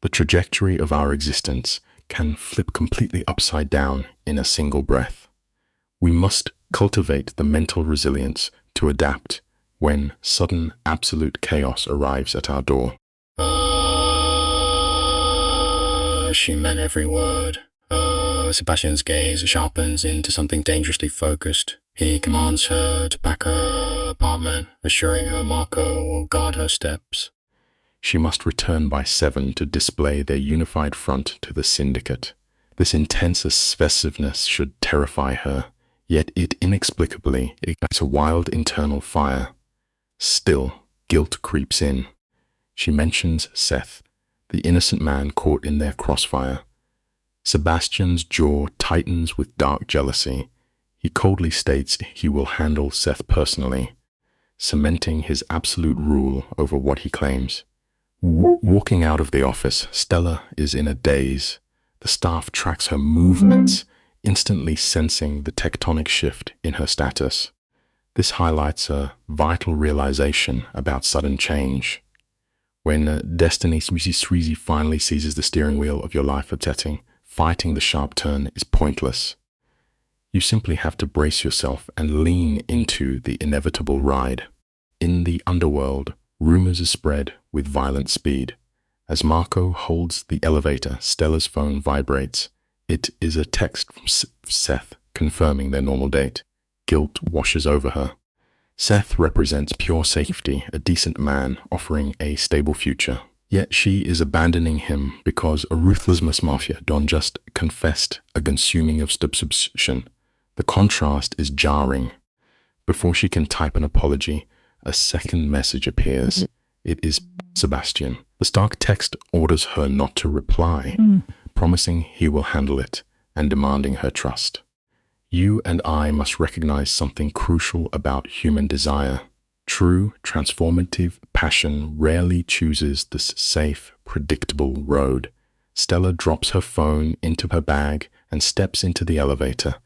[SPEAKER 2] The trajectory of our existence can flip completely upside down in a single breath. We must cultivate the mental resilience to adapt when sudden absolute chaos arrives at our door. She meant every word. Sebastian's gaze sharpens into something dangerously focused. He commands her to pack her apartment, assuring her Marco will guard her steps. She must return by 7 to display their unified front to the syndicate. This intense obsessiveness should terrify her, yet it inexplicably ignites a wild internal fire. Still, guilt creeps in. She mentions Seth, the innocent man caught in their crossfire. Sebastian's jaw tightens with dark jealousy. He coldly states he will handle Seth personally, cementing his absolute rule over what he claims. Walking out of the office, Stella is in a daze. The staff tracks her movements, instantly sensing the tectonic shift in her status. This highlights a vital realization about sudden change. When destiny Sweezy finally seizes the steering wheel of your life at setting, fighting the sharp turn is pointless. You simply have to brace yourself and lean into the inevitable ride. In the underworld, rumors are spread with violent speed. As Marco holds the elevator, Stella's phone vibrates. It is a text from Seth confirming their normal date. Guilt washes over her. Seth represents pure safety, a decent man offering a stable future. Yet she is abandoning him because a ruthless Mafia Don just confessed a consuming of subscription. The contrast is jarring. Before she can type an apology, a second message appears. It is Sebastian. The stark text orders her not to reply, promising he will handle it and demanding her trust. You and I must recognize something crucial about human desire. True, transformative passion rarely chooses this safe, predictable road. Stella drops her phone into her bag and steps into the elevator,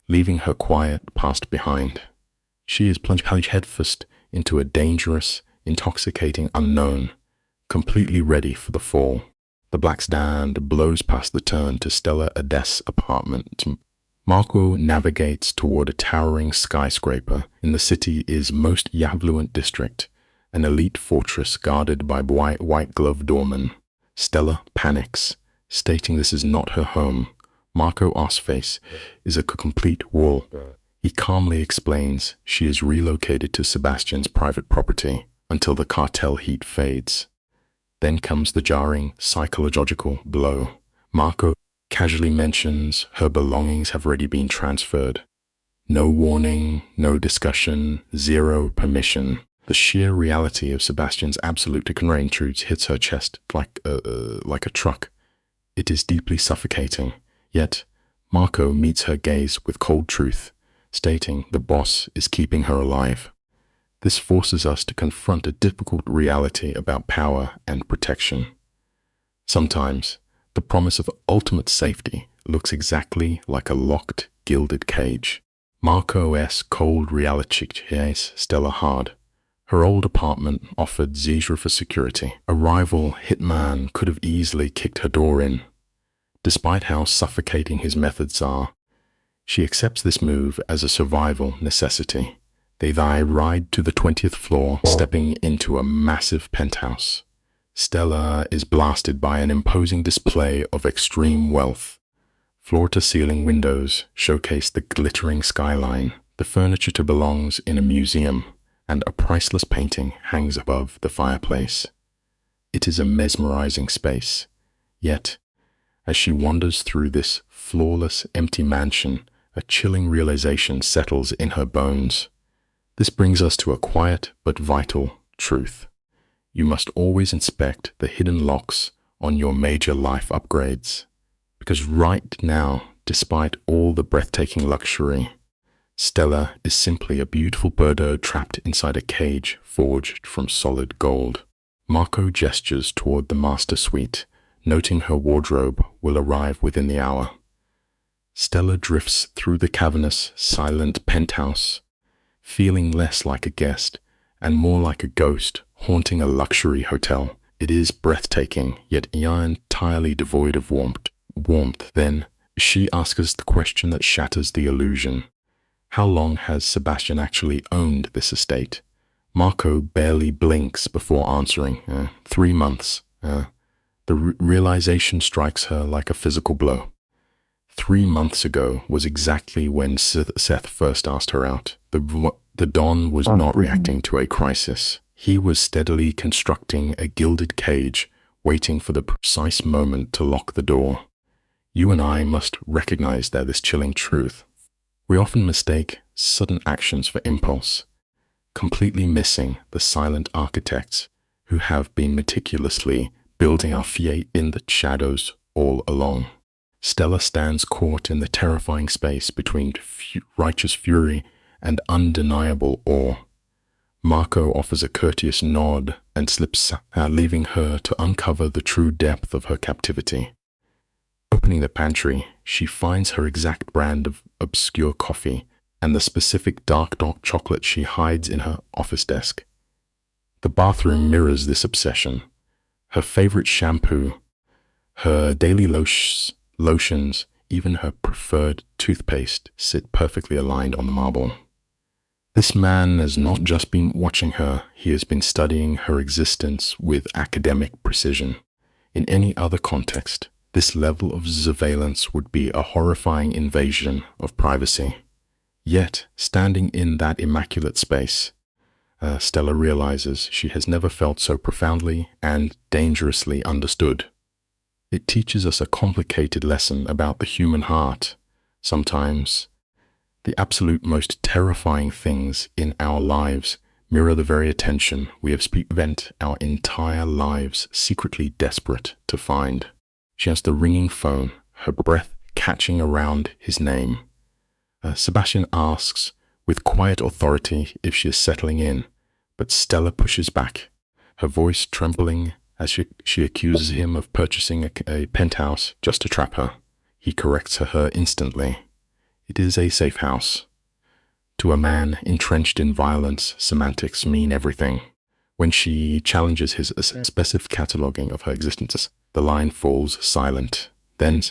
[SPEAKER 2] leaving her quiet past behind. She is plunged headfirst into a dangerous, intoxicating unknown, completely ready for the fall. The black stand blows past the turn to Stella Adess' apartment. Marco navigates toward a towering skyscraper in the city's most affluent district, an elite fortress guarded by white-gloved doormen. Stella panics, stating this is not her home. Marco Arseface is a complete wall. He calmly explains she is relocated to Sebastian's private property until the cartel heat fades. Then comes the jarring psychological blow. Marco casually mentions her belongings have already been transferred. No warning, no discussion, zero permission. The sheer reality of Sebastian's absolute intrudes hits her chest like a truck. It is deeply suffocating. Yet, Marco meets her gaze with cold truth, stating the boss is keeping her alive. This forces us to confront a difficult reality about power and protection. Sometimes, the promise of ultimate safety looks exactly like a locked, gilded cage. Marco's cold reality hits Stella hard. Her old apartment offered zero for security. A rival hitman could have easily kicked her door in. Despite how suffocating his methods are, she accepts this move as a survival necessity. They ride to the 20th floor, stepping into a massive penthouse. Stella is blasted by an imposing display of extreme wealth. Floor-to-ceiling windows showcase the glittering skyline. The furniture belongs in a museum, and a priceless painting hangs above the fireplace. It is a mesmerizing space. Yet, as she wanders through this flawless, empty mansion, a chilling realization settles in her bones. This brings us to a quiet but vital truth. You must always inspect the hidden locks on your major life upgrades. Because right now, despite all the breathtaking luxury, Stella is simply a beautiful birdo trapped inside a cage forged from solid gold. Marco gestures toward the master suite, noting her wardrobe will arrive within the hour. Stella drifts through the cavernous, silent penthouse, feeling less like a guest and more like a ghost haunting a luxury hotel. It is breathtaking, yet entirely devoid of warmth. Then, she asks us the question that shatters the illusion. How long has Sebastian actually owned this estate? Marco barely blinks before answering. 3 months. The realization strikes her like a physical blow. 3 months ago was exactly when Seth first asked her out. The Don was not reacting to a crisis. He was steadily constructing a gilded cage, waiting for the precise moment to lock the door. You and I must recognize this chilling truth. We often mistake sudden actions for impulse, completely missing the silent architects who have been meticulously building our fiat in the shadows all along. Stella stands caught in the terrifying space between righteous fury and undeniable awe. Marco offers a courteous nod and slips out, leaving her to uncover the true depth of her captivity. Opening the pantry, she finds her exact brand of obscure coffee and the specific dark chocolate she hides in her office desk. The bathroom mirrors this obsession. Her favorite shampoo, her daily lotions, even her preferred toothpaste sit perfectly aligned on the marble. This man has not just been watching her, he has been studying her existence with academic precision. In any other context, this level of surveillance would be a horrifying invasion of privacy. Yet, standing in that immaculate space, Stella realizes she has never felt so profoundly and dangerously understood. It teaches us a complicated lesson about the human heart. Sometimes, the absolute most terrifying things in our lives mirror the very attention we have spent our entire lives secretly desperate to find. She has the ringing phone, her breath catching around his name. Sebastian asks with quiet authority if she is settling in, but Stella pushes back, her voice trembling as she accuses him of purchasing a penthouse just to trap her. He corrects her instantly. It is a safe house. To a man entrenched in violence, semantics mean everything. When she challenges his specific cataloging of her existence, the line falls silent. Then,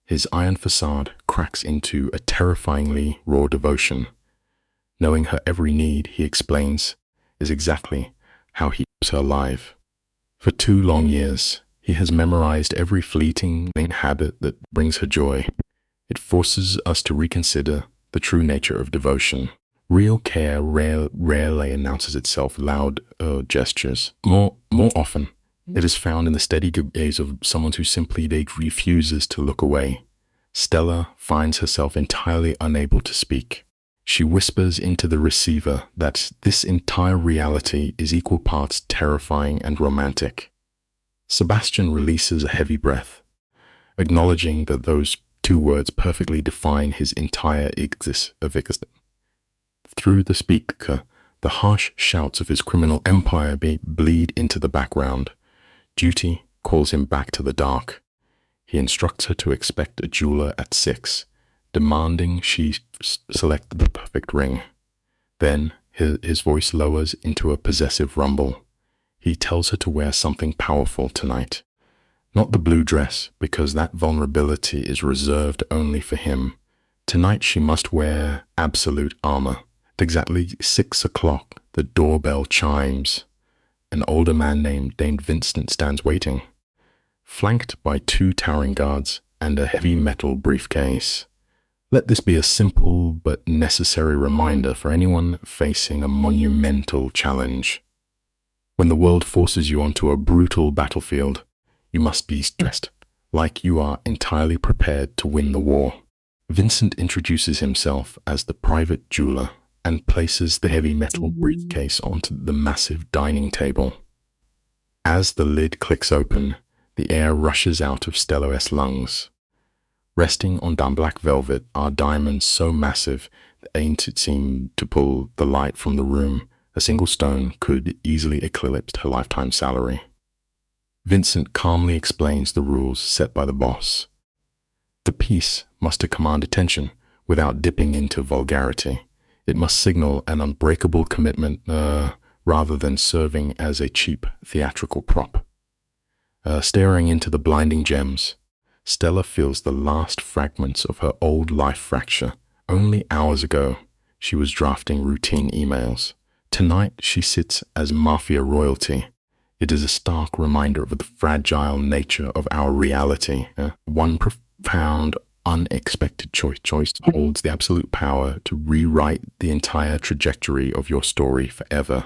[SPEAKER 2] his iron facade cracks into a terrifyingly raw devotion. Knowing her every need, he explains, is exactly how he keeps her alive. For 2 long years, he has memorized every fleeting habit that brings her joy. It forces us to reconsider the true nature of devotion. Real care rarely announces itself loud gestures. More often, it is found in the steady gaze of someone who simply refuses to look away. Stella finds herself entirely unable to speak. She whispers into the receiver that this entire reality is equal parts terrifying and romantic. Sebastian releases a heavy breath, acknowledging that those 2 words perfectly define his entire existence. Through the speaker, the harsh shouts of his criminal empire bleed into the background. Duty calls him back to the dark. He instructs her to expect a jeweler at 6, demanding she select the perfect ring. Then his voice lowers into a possessive rumble. He tells her to wear something powerful tonight. Not the blue dress, because that vulnerability is reserved only for him. Tonight she must wear absolute armor. At exactly 6 o'clock, the doorbell chimes. An older man named Vincent stands waiting, flanked by 2 towering guards and a heavy metal briefcase. Let this be a simple but necessary reminder for anyone facing a monumental challenge. When the world forces you onto a brutal battlefield, you must be dressed like you are entirely prepared to win the war. Vincent introduces himself as the private jeweler and places the heavy metal briefcase onto the massive dining table. As the lid clicks open, the air rushes out of Stella's lungs. Resting on black velvet are diamonds so massive that ain't it seem to pull the light from the room. A single stone could easily eclipse her lifetime salary. Vincent calmly explains the rules set by the boss. The piece must command attention without dipping into vulgarity. It must signal an unbreakable commitment rather than serving as a cheap theatrical prop. Staring into the blinding gems, Stella feels the last fragments of her old life fracture. Only hours ago, she was drafting routine emails. Tonight, she sits as Mafia royalty. It is a stark reminder of the fragile nature of our reality. One profound, unexpected choice holds the absolute power to rewrite the entire trajectory of your story forever.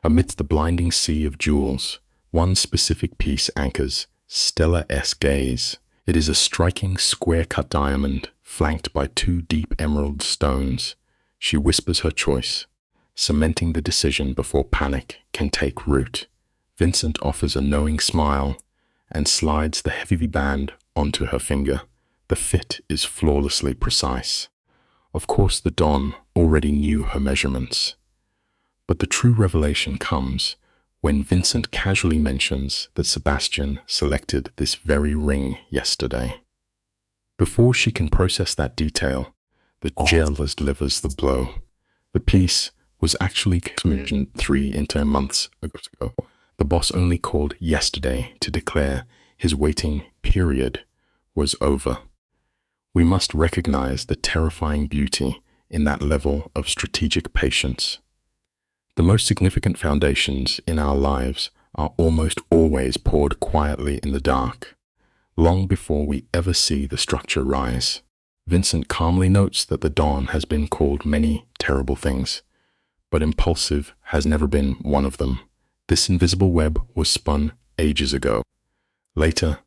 [SPEAKER 2] Amidst the blinding sea of jewels, one specific piece anchors Stella's gaze. It is a striking square-cut diamond, flanked by 2 deep emerald stones. She whispers her choice, cementing the decision before panic can take root. Vincent offers a knowing smile and slides the heavy band onto her finger. The fit is flawlessly precise. Of course, the Don already knew her measurements. But the true revelation comes when Vincent casually mentions that Sebastian selected this very ring yesterday. Before she can process that detail, the jailer delivers the blow. The piece was actually commissioned 3 entire months ago. The boss only called yesterday to declare his waiting period was over. We must recognize the terrifying beauty in that level of strategic patience. The most significant foundations in our lives are almost always poured quietly in the dark, long before we ever see the structure rise. Vincent calmly notes that the dawn has been called many terrible things, but impulsive has never been one of them. This invisible web was spun ages ago. Later,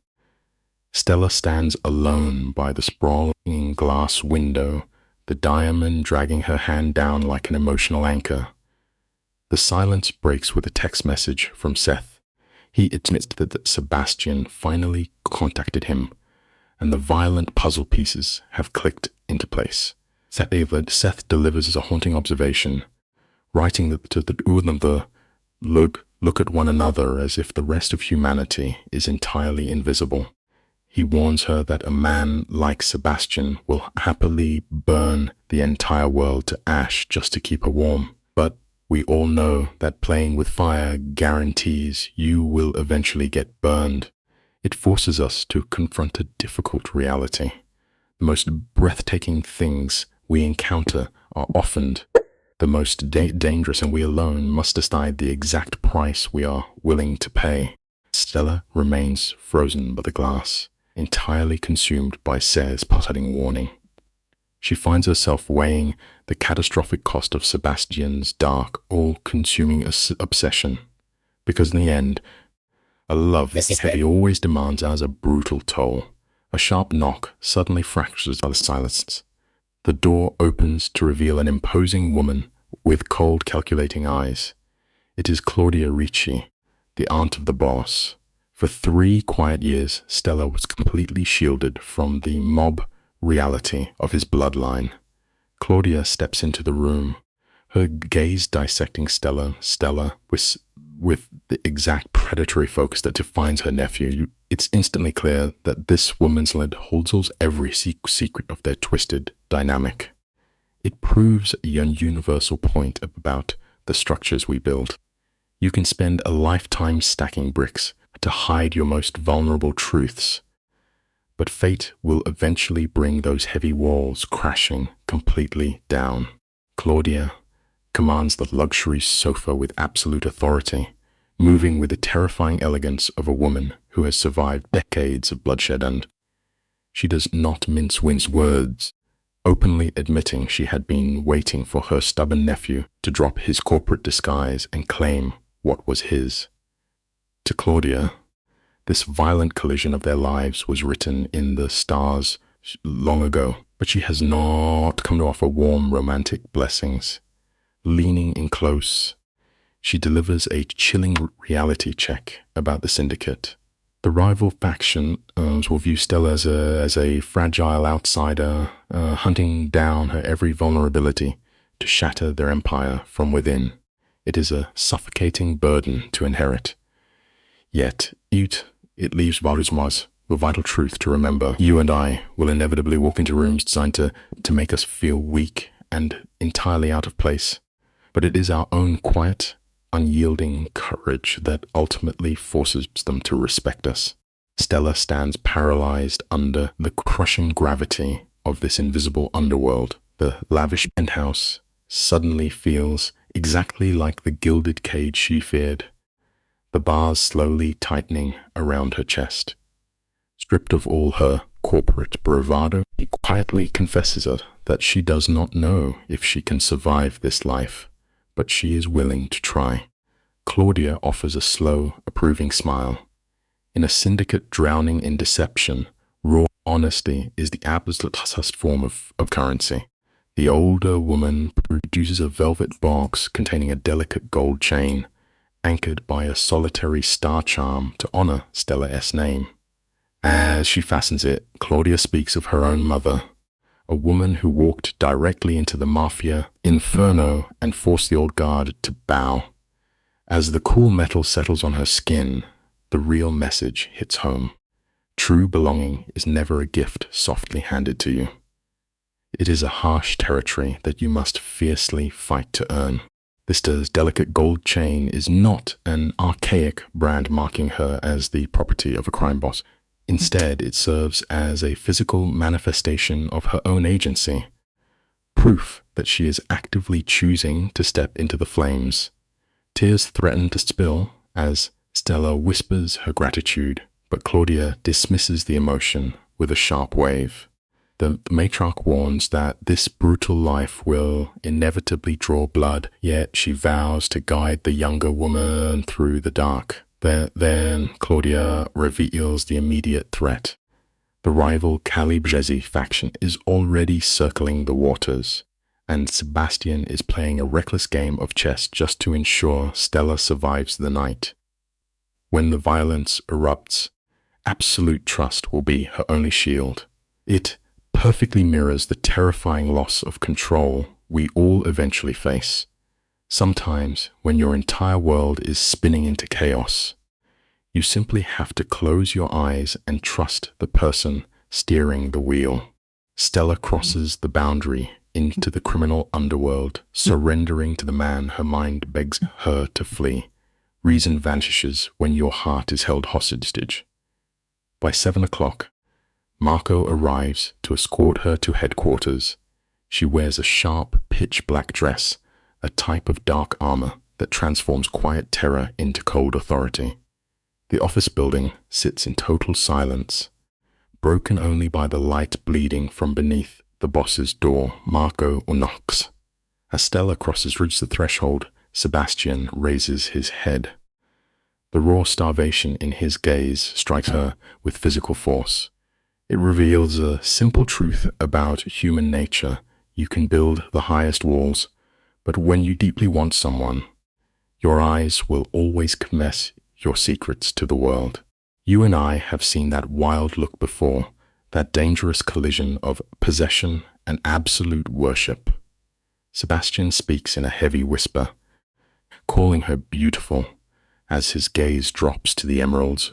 [SPEAKER 2] Stella stands alone by the sprawling glass window, the diamond dragging her hand down like an emotional anchor. The silence breaks with a text message from Seth. He admits that Sebastian finally contacted him, and the violent puzzle pieces have clicked into place. Seth delivers a haunting observation, writing to the two of them look at one another as if the rest of humanity is entirely invisible. He warns her that a man like Sebastian will happily burn the entire world to ash just to keep her warm. But we all know that playing with fire guarantees you will eventually get burned. It forces us to confront a difficult reality. The most breathtaking things we encounter are often the most dangerous, and we alone must decide the exact price we are willing to pay. Stella remains frozen by the glass, entirely consumed by Seth's pulsating warning. She finds herself weighing the catastrophic cost of Sebastian's dark, all-consuming obsession, because in the end, a love this heavy always demands as a brutal toll. A sharp knock suddenly fractures the silence. The door opens to reveal an imposing woman with cold, calculating eyes. It is Claudia Ricci, the aunt of the boss. For 3 quiet years, Stella was completely shielded from the mob reality of his bloodline. Claudia steps into the room, her gaze dissecting Stella with the exact predatory focus that defines her nephew. It's instantly clear that this woman's lid holds every secret of their twisted dynamic. It proves a universal point about the structures we build. You can spend a lifetime stacking bricks to hide your most vulnerable truths, but fate will eventually bring those heavy walls crashing completely down. Claudia commands the luxury sofa with absolute authority, moving with the terrifying elegance of a woman who has survived decades of bloodshed, and she does not mince words, openly admitting she had been waiting for her stubborn nephew to drop his corporate disguise and claim what was his. To Claudia, this violent collision of their lives was written in the stars long ago, but she has not come to offer warm, romantic blessings. Leaning in close, she delivers a chilling reality check about the syndicate. The rival faction will view Stella as a fragile outsider, hunting down her every vulnerability to shatter their empire from within. It is a suffocating burden to inherit. Yet, it leaves the vital truth to remember. You and I will inevitably walk into rooms designed to make us feel weak and entirely out of place. But it is our own quiet, unyielding courage that ultimately forces them to respect us. Stella stands paralyzed under the crushing gravity of this invisible underworld. The lavish penthouse suddenly feels exactly like the gilded cage she feared, the bars slowly tightening around her chest. Stripped of all her corporate bravado, he quietly confesses her that she does not know if she can survive this life, but she is willing to try. Claudia offers a slow, approving smile. In a syndicate drowning in deception, raw honesty is the absolute form of currency. The older woman produces a velvet box containing a delicate gold chain, anchored by a solitary star charm to honor Stella S' name. As she fastens it, Claudia speaks of her own mother, a woman who walked directly into the Mafia inferno and forced the old guard to bow. As the cool metal settles on her skin, the real message hits home. True belonging is never a gift softly handed to you. It is a harsh territory that you must fiercely fight to earn. Lista's delicate gold chain is not an archaic brand marking her as the property of a crime boss. Instead, it serves as a physical manifestation of her own agency, proof that she is actively choosing to step into the flames. Tears threaten to spill as Stella whispers her gratitude, but Claudia dismisses the emotion with a sharp wave. The matriarch warns that this brutal life will inevitably draw blood, yet she vows to guide the younger woman through the dark. Then Claudia reveals the immediate threat. The rival Calabrese faction is already circling the waters, and Sebastian is playing a reckless game of chess just to ensure Stella survives the night. When the violence erupts, absolute trust will be her only shield. It perfectly mirrors the terrifying loss of control we all eventually face. Sometimes, when your entire world is spinning into chaos, you simply have to close your eyes and trust the person steering the wheel. Stella crosses the boundary into the criminal underworld, surrendering to the man her mind begs her to flee. Reason vanishes when your heart is held hostage. By 7 o'clock, Marco arrives to escort her to headquarters. She wears a sharp, pitch-black dress, a type of dark armor that transforms quiet terror into cold authority. The office building sits in total silence, broken only by the light bleeding from beneath the boss's door. Marco knocks. As Stella crosses the threshold, Sebastian raises his head. The raw starvation in his gaze strikes her with physical force. It reveals a simple truth about human nature. You can build the highest walls, but when you deeply want someone, your eyes will always confess your secrets to the world. You and I have seen that wild look before, that dangerous collision of possession and absolute worship. Sebastian speaks in a heavy whisper, calling her beautiful. As his gaze drops to the emeralds,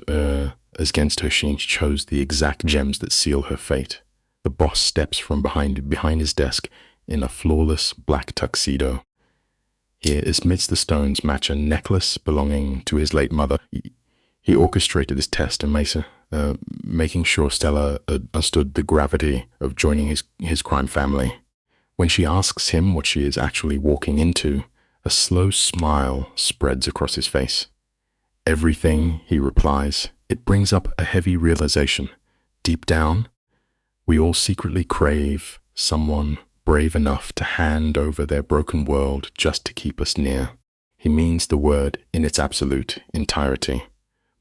[SPEAKER 2] against her she chose the exact gems that seal her fate. The boss steps from behind his desk in a flawless black tuxedo. Here, amidst the stones, match a necklace belonging to his late mother. He orchestrated this test and making sure Stella understood the gravity of joining his crime family. When she asks him what she is actually walking into, a slow smile spreads across his face. Everything, he replies. It brings up a heavy realization. Deep down, we all secretly crave someone brave enough to hand over their broken world just to keep us near. He means the word in its absolute entirety.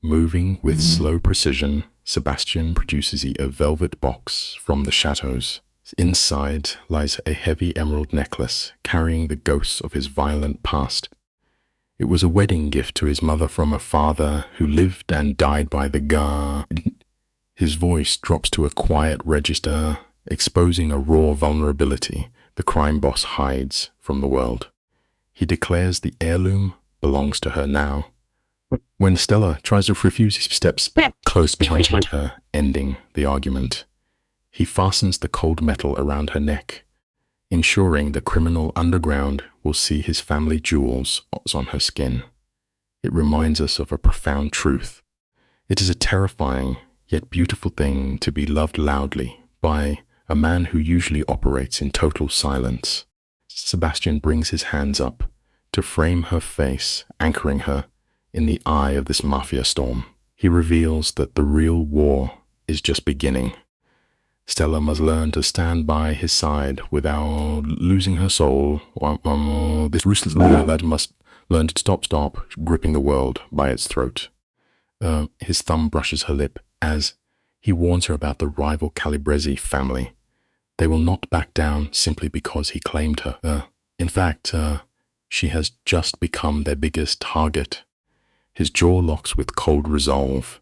[SPEAKER 2] Moving with slow precision, Sebastian produces a velvet box from the shadows. Inside lies a heavy emerald necklace carrying the ghosts of his violent past. It was a wedding gift to his mother from a father who lived and died by the guard. His voice drops to a quiet register, exposing a raw vulnerability the crime boss hides from the world. He declares the heirloom belongs to her now. When Stella tries to refuse, he steps close behind her, ending the argument. He fastens the cold metal around her neck, ensuring the criminal underground will see his family jewels on her skin. It reminds us of a profound truth. It is a terrifying yet beautiful thing to be loved loudly by a man who usually operates in total silence. Sebastian brings his hands up to frame her face, anchoring her in the eye of this mafia storm. He reveals that the real war is just beginning. Stella must learn to stand by his side without losing her soul. This ruthless lad must learn to stop gripping the world by its throat. His thumb brushes her lip as he warns her about the rival Calabrese family. They will not back down simply because he claimed her. In fact, she has just become their biggest target. His jaw locks with cold resolve,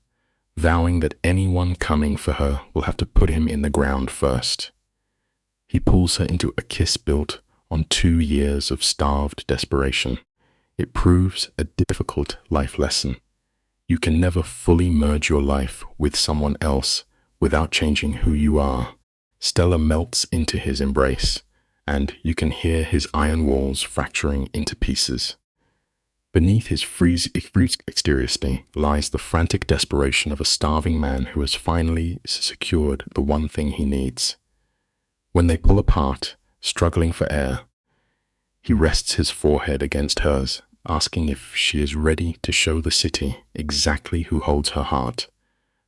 [SPEAKER 2] vowing that anyone coming for her will have to put him in the ground first. He pulls her into a kiss built on 2 years of starved desperation. It proves a difficult life lesson. You can never fully merge your life with someone else without changing who you are. Stella melts into his embrace, and you can hear his iron walls fracturing into pieces. Beneath his freeze exterior lies the frantic desperation of a starving man who has finally secured the one thing he needs. When they pull apart, struggling for air, he rests his forehead against hers, asking if she is ready to show the city exactly who holds her heart.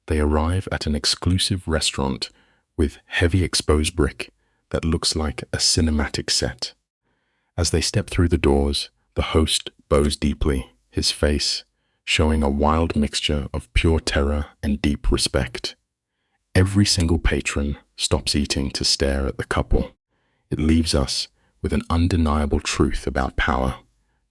[SPEAKER 2] They arrive at an exclusive restaurant with heavy exposed brick that looks like a cinematic set. As they step through the doors, the host bows deeply, his face showing a wild mixture of pure terror and deep respect. Every single patron stops eating to stare at the couple. It leaves us with an undeniable truth about power.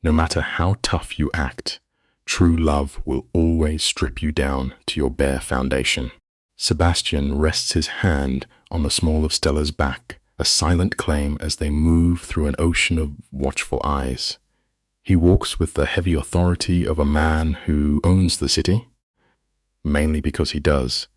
[SPEAKER 2] No matter how tough you act, true love will always strip you down to your bare foundation. Sebastian rests his hand on the small of Stella's back, a silent claim as they move through an ocean of watchful eyes. He walks with the heavy authority of a man who owns the city, mainly because he does.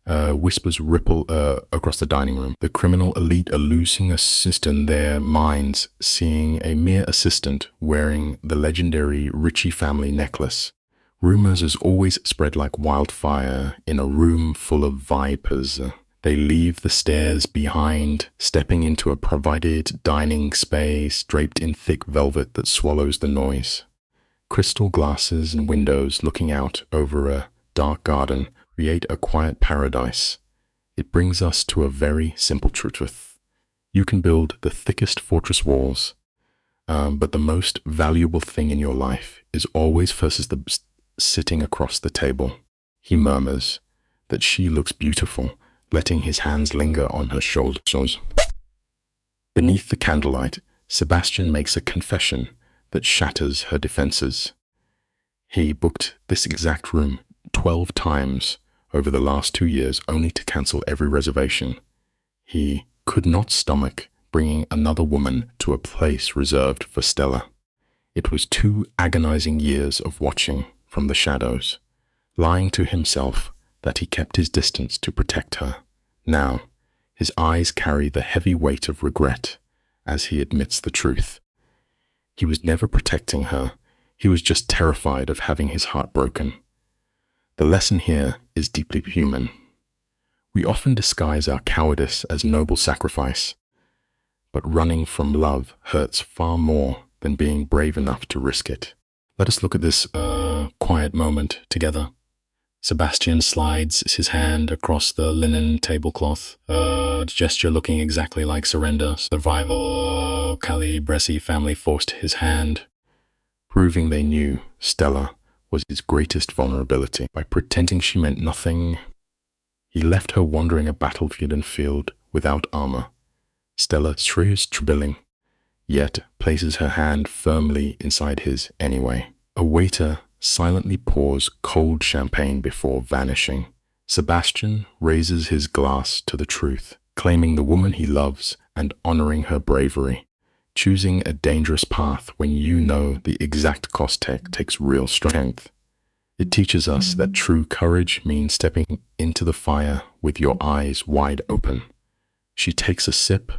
[SPEAKER 2] Whispers ripple across the dining room. The criminal elite are losing in their minds, seeing a mere assistant wearing the legendary Ritchie family necklace. Rumors is always spread like wildfire in a room full of vipers. They leave the stairs behind, stepping into a provided dining space draped in thick velvet that swallows the noise. Crystal glasses and windows looking out over a dark garden create a quiet paradise. It brings us to a very simple truth. You can build the thickest fortress walls, but the most valuable thing in your life is always first sitting across the table. He murmurs that she looks beautiful, letting his hands linger on her shoulders. Beneath the candlelight, Sebastian makes a confession that shatters her defenses. He booked this exact room 12 times over the last 2 years, only to cancel every reservation. He could not stomach bringing another woman to a place reserved for Stella. It was 2 agonizing years of watching from the shadows, lying to himself that he kept his distance to protect her. Now, his eyes carry the heavy weight of regret as he admits the truth. He was never protecting her. He was just terrified of having his heart broken. The lesson here is deeply human. We often disguise our cowardice as noble sacrifice, but running from love hurts far more than being brave enough to risk it. Let us look at this quiet moment together. Sebastian slides his hand across the linen tablecloth, a gesture looking exactly like surrender. Survival. Calabresi family forced his hand, proving they knew Stella was his greatest vulnerability. By pretending she meant nothing, he left her wandering a battlefield and field without armor. Stella tries trembling, yet places her hand firmly inside his anyway. A waiter silently pours cold champagne before vanishing. Sebastian raises his glass to the truth, claiming the woman he loves and honoring her bravery. Choosing a dangerous path when you know the exact cost takes real strength. It teaches us that true courage means stepping into the fire with your eyes wide open. She takes a sip,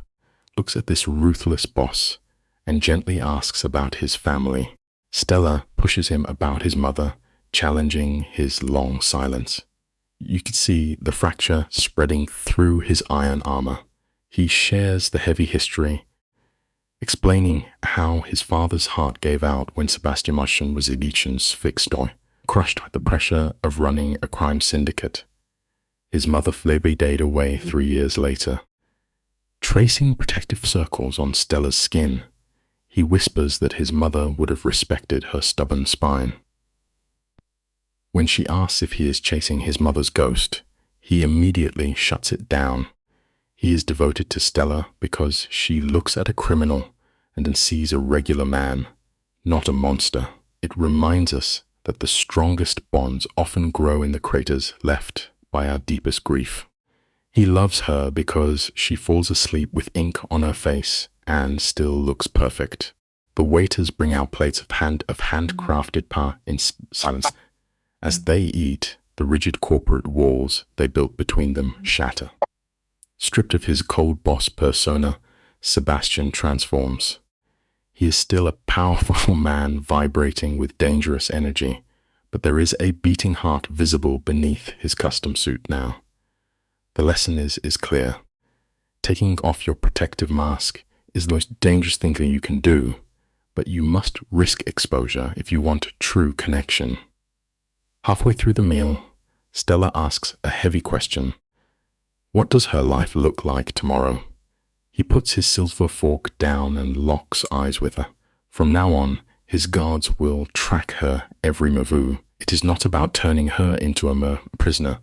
[SPEAKER 2] looks at this ruthless boss, and gently asks about his family. Stella pushes him about his mother, challenging his long silence. You can see the fracture spreading through his iron armor. He shares the heavy history, explaining how his father's heart gave out when Sebastian Marchand was Edichen's fixed door, crushed by the pressure of running a crime syndicate. His mother died away 3 years later. Tracing protective circles on Stella's skin, he whispers that his mother would have respected her stubborn spine. When she asks if he is chasing his mother's ghost, he immediately shuts it down. He is devoted to Stella because she looks at a criminal and then sees a regular man, not a monster. It reminds us that the strongest bonds often grow in the craters left by our deepest grief. He loves her because she falls asleep with ink on her face and still looks perfect. The waiters bring out plates of handcrafted in silence As they eat, the rigid corporate walls they built between them shatter. Stripped of his cold boss persona, Sebastian transforms. He is still a powerful man vibrating with dangerous energy, but there is a beating heart visible beneath his custom suit now. The lesson is clear. Taking off your protective mask is the most dangerous thing that you can do, but you must risk exposure if you want true connection. Halfway through the meal, Stella asks a heavy question. What does her life look like tomorrow? He puts his silver fork down and locks eyes with her. From now on, his guards will track her every move. It is not about turning her into a prisoner,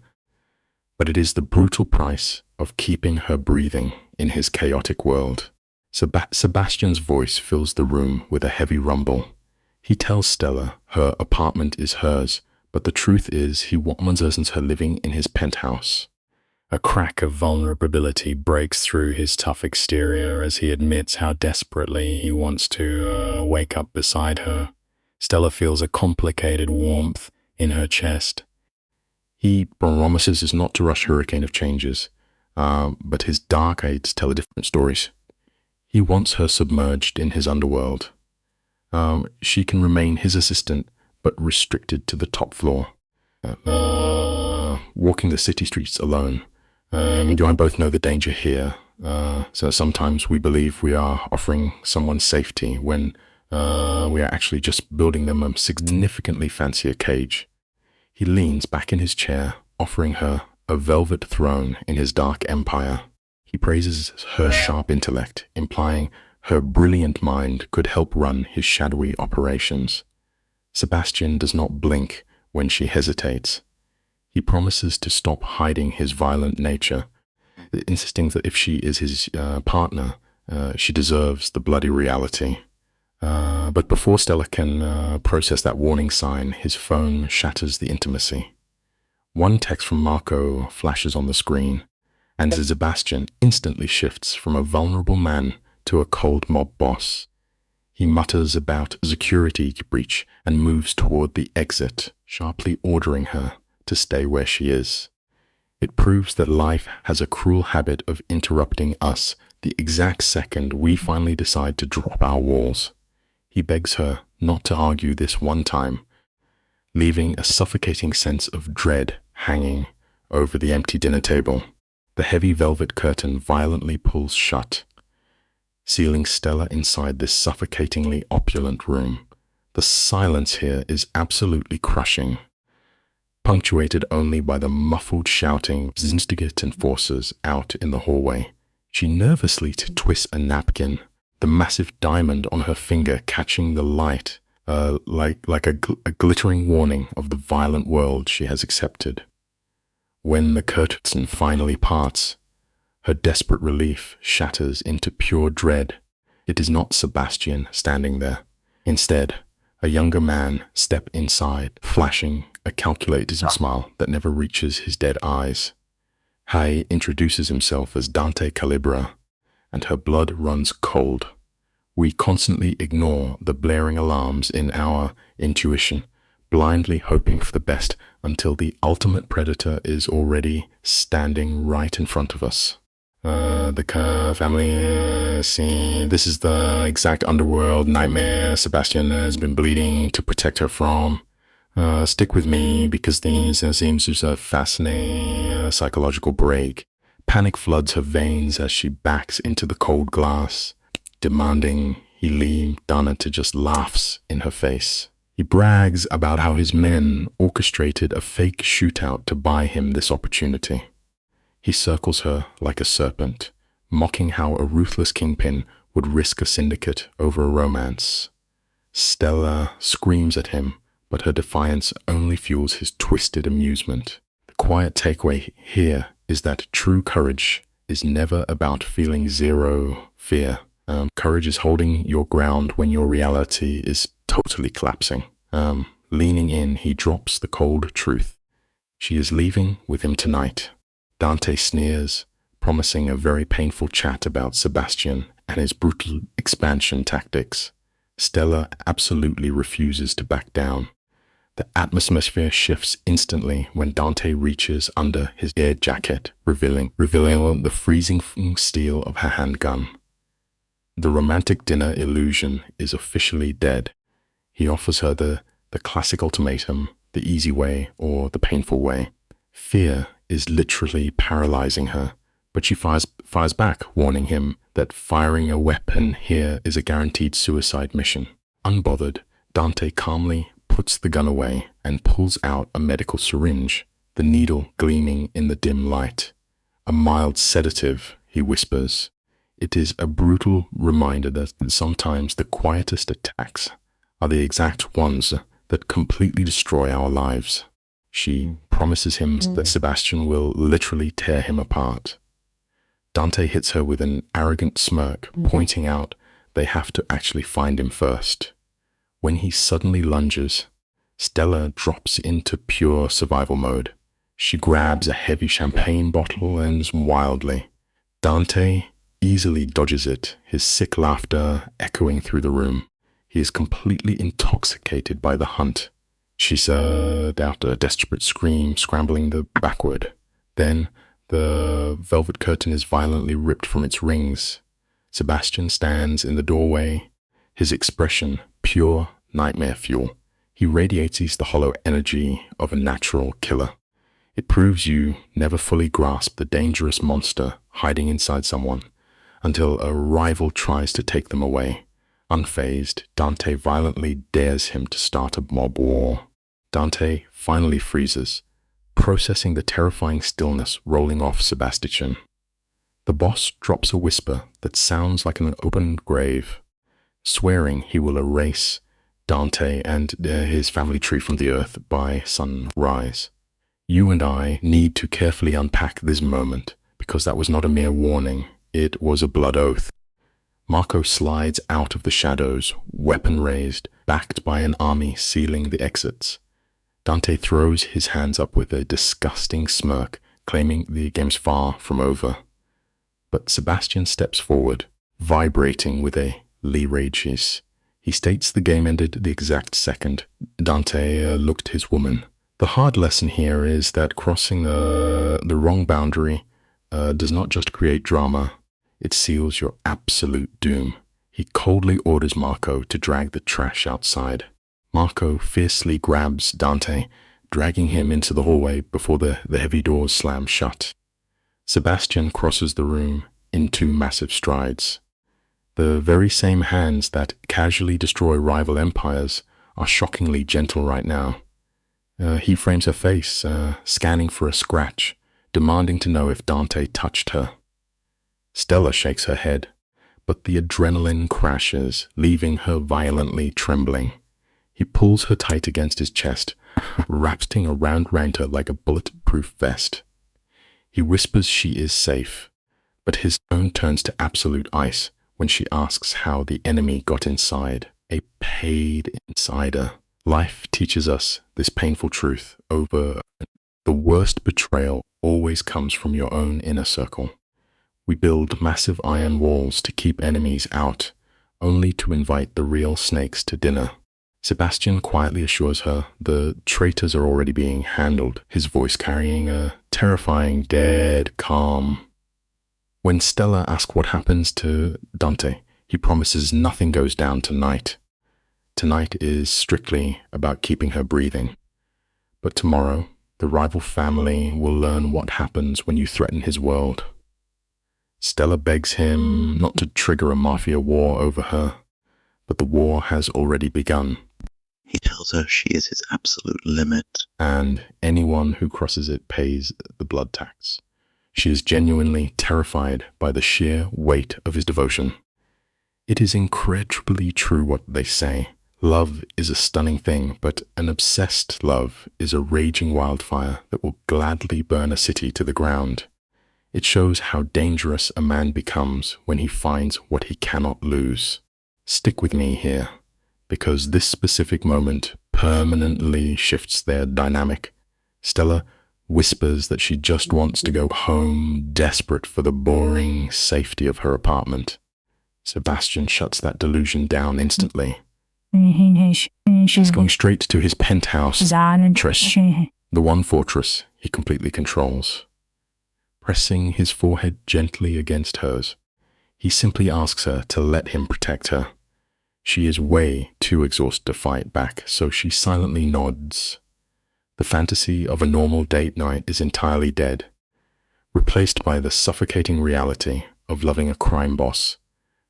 [SPEAKER 2] but it is the brutal price of keeping her breathing in his chaotic world. Sebastian's voice fills the room with a heavy rumble. He tells Stella her apartment is hers, but the truth is he wants her living in his penthouse. A crack of vulnerability breaks through his tough exterior as he admits how desperately he wants to wake up beside her. Stella feels a complicated warmth in her chest. He promises not to rush hurricane of changes, but his dark eyes tell different stories. He wants her submerged in his underworld. She can remain his assistant, but restricted to the top floor. Walking the city streets alone. You and I both know the danger here. So sometimes we believe we are offering someone safety when we are actually just building them a significantly fancier cage. He leans back in his chair, offering her a velvet throne in his dark empire. He praises her sharp intellect, implying her brilliant mind could help run his shadowy operations. Sebastian does not blink when she hesitates. He promises to stop hiding his violent nature, insisting that if she is his partner, she deserves the bloody reality. But before Stella can process that warning sign, his phone shatters the intimacy. One text from Marco flashes on the screen, and Sebastian instantly shifts from a vulnerable man to a cold mob boss. He mutters about security breach and moves toward the exit, sharply ordering her to stay where she is. It proves that life has a cruel habit of interrupting us the exact second we finally decide to drop our walls. He begs her not to argue this one time, leaving a suffocating sense of dread hanging over the empty dinner table. The heavy velvet curtain violently pulls shut, sealing Stella inside this suffocatingly opulent room. The silence here is absolutely crushing, punctuated only by the muffled shouting of instigate enforcers out in the hallway. She nervously twists a napkin, the massive diamond on her finger catching the light, like a glittering warning of the violent world she has accepted. When the curtain finally parts, her desperate relief shatters into pure dread. It is not Sebastian standing there. Instead, a younger man steps inside, flashing a calculated smile that never reaches his dead eyes. Hai introduces himself as Dante Calibra, and her blood runs cold. We constantly ignore the blaring alarms in our intuition, blindly hoping for the best until the ultimate predator is already standing right in front of us. The Kerr family scene. This is the exact underworld nightmare Sebastian has been bleeding to protect her from. Stick with me because these seems to a fascinating psychological break. Panic floods her veins as she backs into the cold glass, demanding he leave. Donata just laughs in her face. He brags about how his men orchestrated a fake shootout to buy him this opportunity. He circles her like a serpent, mocking how a ruthless kingpin would risk a syndicate over a romance. Stella screams at him, but her defiance only fuels his twisted amusement. The quiet takeaway here is that true courage is never about feeling zero fear. Courage is holding your ground when your reality is totally collapsing. Leaning in, he drops the cold truth. She is leaving with him tonight. Dante sneers, promising a very painful chat about Sebastian and his brutal expansion tactics. Stella absolutely refuses to back down. The atmosphere shifts instantly when Dante reaches under his air jacket, revealing the freezing steel of her handgun. The romantic dinner illusion is officially dead. He offers her the classic ultimatum, the easy way or the painful way. Fear is literally paralyzing her, but she fires back, warning him that firing a weapon here is a guaranteed suicide mission. Unbothered, Dante calmly puts the gun away and pulls out a medical syringe, the needle gleaming in the dim light. A mild sedative, he whispers. It is a brutal reminder that sometimes the quietest attacks are the exact ones that completely destroy our lives. She promises him that Sebastian will literally tear him apart. Dante hits her with an arrogant smirk, pointing out they have to actually find him first. When he suddenly lunges, Stella drops into pure survival mode. She grabs a heavy champagne bottle and ends wildly. Dante easily dodges it, his sick laughter echoing through the room. He is completely intoxicated by the hunt. She let out a desperate scream, scrambling backward. Then the velvet curtain is violently ripped from its rings. Sebastian stands in the doorway, his expression pure nightmare fuel. He radiates the hollow energy of a natural killer. It proves you never fully grasp the dangerous monster hiding inside someone until a rival tries to take them away. Unfazed, Dante violently dares him to start a mob war. Dante finally freezes, processing the terrifying stillness rolling off Sebastian. The boss drops a whisper that sounds like an open grave, swearing he will erase Dante and his family tree from the earth by sunrise. You and I need to carefully unpack this moment, because that was not a mere warning, it was a blood oath. Marco slides out of the shadows, weapon raised, backed by an army sealing the exits. Dante throws his hands up with a disgusting smirk, claiming the game's far from over. But Sebastian steps forward, vibrating with a Lee rages. He states the game ended the exact second Dante looked his woman. The hard lesson here is that crossing the wrong boundary does not just create drama, it seals your absolute doom. He coldly orders Marco to drag the trash outside. Marco fiercely grabs Dante, dragging him into the hallway before the heavy doors slam shut. Sebastian crosses the room in 2 massive strides. The very same hands that casually destroy rival empires are shockingly gentle right now. He frames her face, scanning for a scratch, demanding to know if Dante touched her. Stella shakes her head, but the adrenaline crashes, leaving her violently trembling. He pulls her tight against his chest, wrapping around her like a bulletproof vest. He whispers she is safe, but his tone turns to absolute ice when she asks how the enemy got inside. A paid insider. Life teaches us this painful truth over the worst betrayal always comes from your own inner circle. We build massive iron walls to keep enemies out, only to invite the real snakes to dinner. Sebastian quietly assures her the traitors are already being handled, his voice carrying a terrifying, dead calm. When Stella asks what happens to Dante, he promises nothing goes down tonight. Tonight is strictly about keeping her breathing. But tomorrow, the rival family will learn what happens when you threaten his world. Stella begs him not to trigger a Mafia war over her, but the war has already begun.
[SPEAKER 3] He tells her she is his absolute limit,
[SPEAKER 2] and anyone who crosses it pays the blood tax. She is genuinely terrified by the sheer weight of his devotion. It is incredibly true what they say. Love is a stunning thing, but an obsessed love is a raging wildfire that will gladly burn a city to the ground. It shows how dangerous a man becomes when he finds what he cannot lose. Stick with me here, because this specific moment permanently shifts their dynamic. Stella whispers that she just wants to go home, desperate for the boring safety of her apartment. Sebastian shuts that delusion down instantly. She's going straight to his penthouse, the one fortress he completely controls. Pressing his forehead gently against hers, he simply asks her to let him protect her. She is way too exhausted to fight back, so she silently nods. The fantasy of a normal date night is entirely dead, replaced by the suffocating reality of loving a crime boss.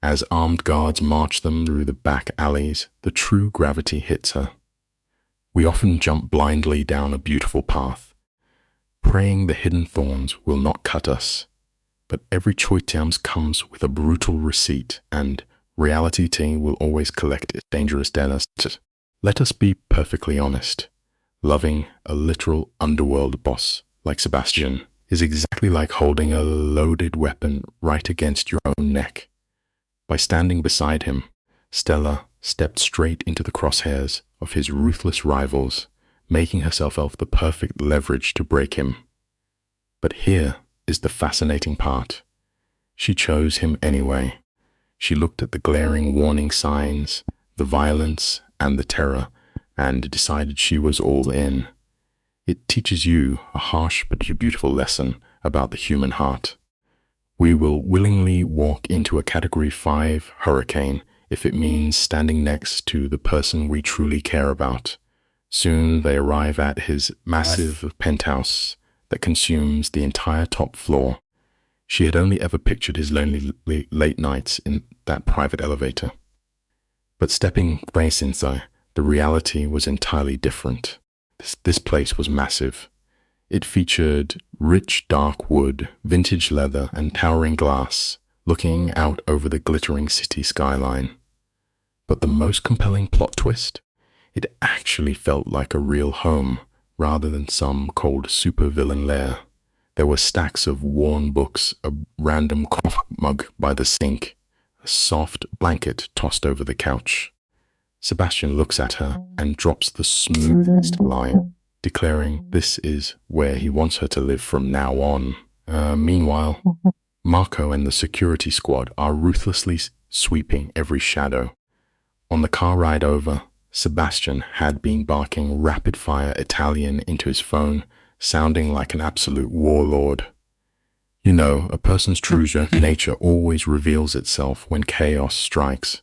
[SPEAKER 2] As armed guards march them through the back alleys, the true gravity hits her. We often jump blindly down a beautiful path, praying the hidden thorns will not cut us. But every choice comes with a brutal receipt, and reality will always collect its dangerous debts. Let us be perfectly honest. Loving a literal underworld boss like Sebastian is exactly like holding a loaded weapon right against your own neck. By standing beside him, Stella stepped straight into the crosshairs of his ruthless rivals, making herself the perfect leverage to break him. But here is the fascinating part. She chose him anyway. She looked at the glaring warning signs, the violence and the terror, and decided she was all in. It teaches you a harsh but beautiful lesson about the human heart. We will willingly walk into a Category 5 hurricane if it means standing next to the person we truly care about. Soon they arrive at his massive penthouse that consumes the entire top floor. She had only ever pictured his lonely late nights in that private elevator. But stepping place inside, the reality was entirely different. This place was massive. It featured rich dark wood, vintage leather, and towering glass, looking out over the glittering city skyline. But the most compelling plot twist? It actually felt like a real home, rather than some cold supervillain lair. There were stacks of worn books, a random coffee mug by the sink, a soft blanket tossed over the couch. Sebastian looks at her and drops the smoothest line, declaring this is where he wants her to live from now on. Meanwhile, Marco and the security squad are ruthlessly sweeping every shadow. On the car ride over, Sebastian had been barking rapid-fire Italian into his phone, sounding like an absolute warlord. You know, a person's true nature always reveals itself when chaos strikes.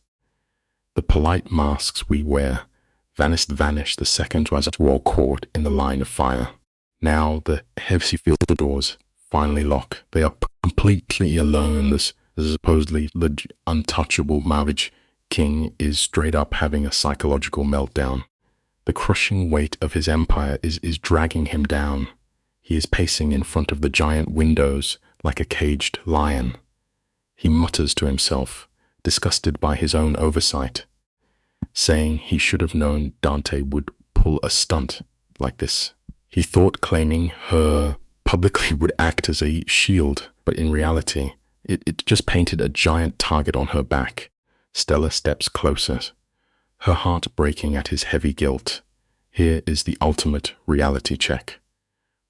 [SPEAKER 2] The polite masks we wear vanish the second we are caught in the line of fire. Now the heavy filter doors finally lock. They are completely alone. This supposedly untouchable Mavage King is straight up having a psychological meltdown. The crushing weight of his empire is dragging him down. He is pacing in front of the giant windows like a caged lion. He mutters to himself, disgusted by his own oversight, saying he should have known Dante would pull a stunt like this. He thought claiming her publicly would act as a shield, but in reality, it just painted a giant target on her back. Stella steps closer, her heart breaking at his heavy guilt. Here is the ultimate reality check.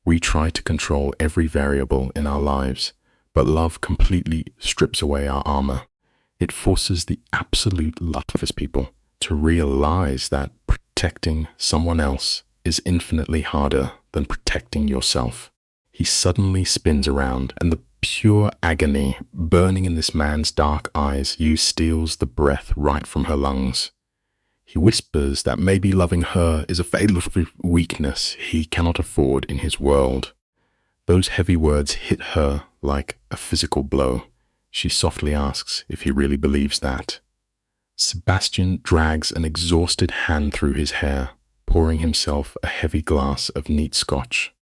[SPEAKER 2] We try to control every variable in our lives, but love completely strips away our armor. It forces the absolute love of his people to realize that protecting someone else is infinitely harder than protecting yourself. He suddenly spins around, and the pure agony burning in this man's dark eyes steals the breath right from her lungs. He whispers that maybe loving her is a fatal weakness he cannot afford in his world. Those heavy words hit her like a physical blow. She softly asks if he really believes that. Sebastian drags an exhausted hand through his hair, pouring himself a heavy glass of neat scotch.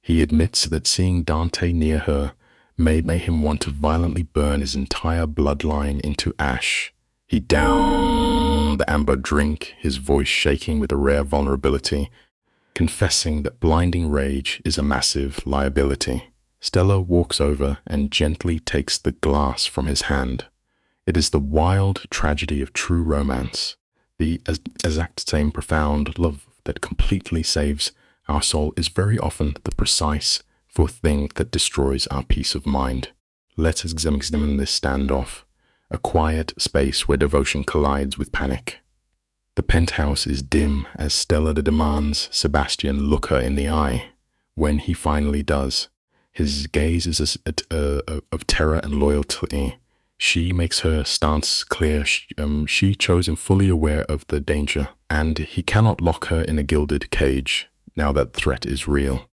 [SPEAKER 2] He admits that seeing Dante near her made him want to violently burn his entire bloodline into ash. He downed the amber drink, his voice shaking with a rare vulnerability, confessing that blinding rage is a massive liability. Stella walks over and gently takes the glass from his hand. It is the wild tragedy of true romance, the exact same profound love that completely saves our soul is very often the precise thing that destroys our peace of mind. Let us examine this standoff, a quiet space where devotion collides with panic. The penthouse is dim as Stella demands Sebastian look her in the eye. When he finally does, his gaze is of terror and loyalty. She makes her stance clear. She chose him fully aware of the danger, and he cannot lock her in a gilded cage now that threat is real.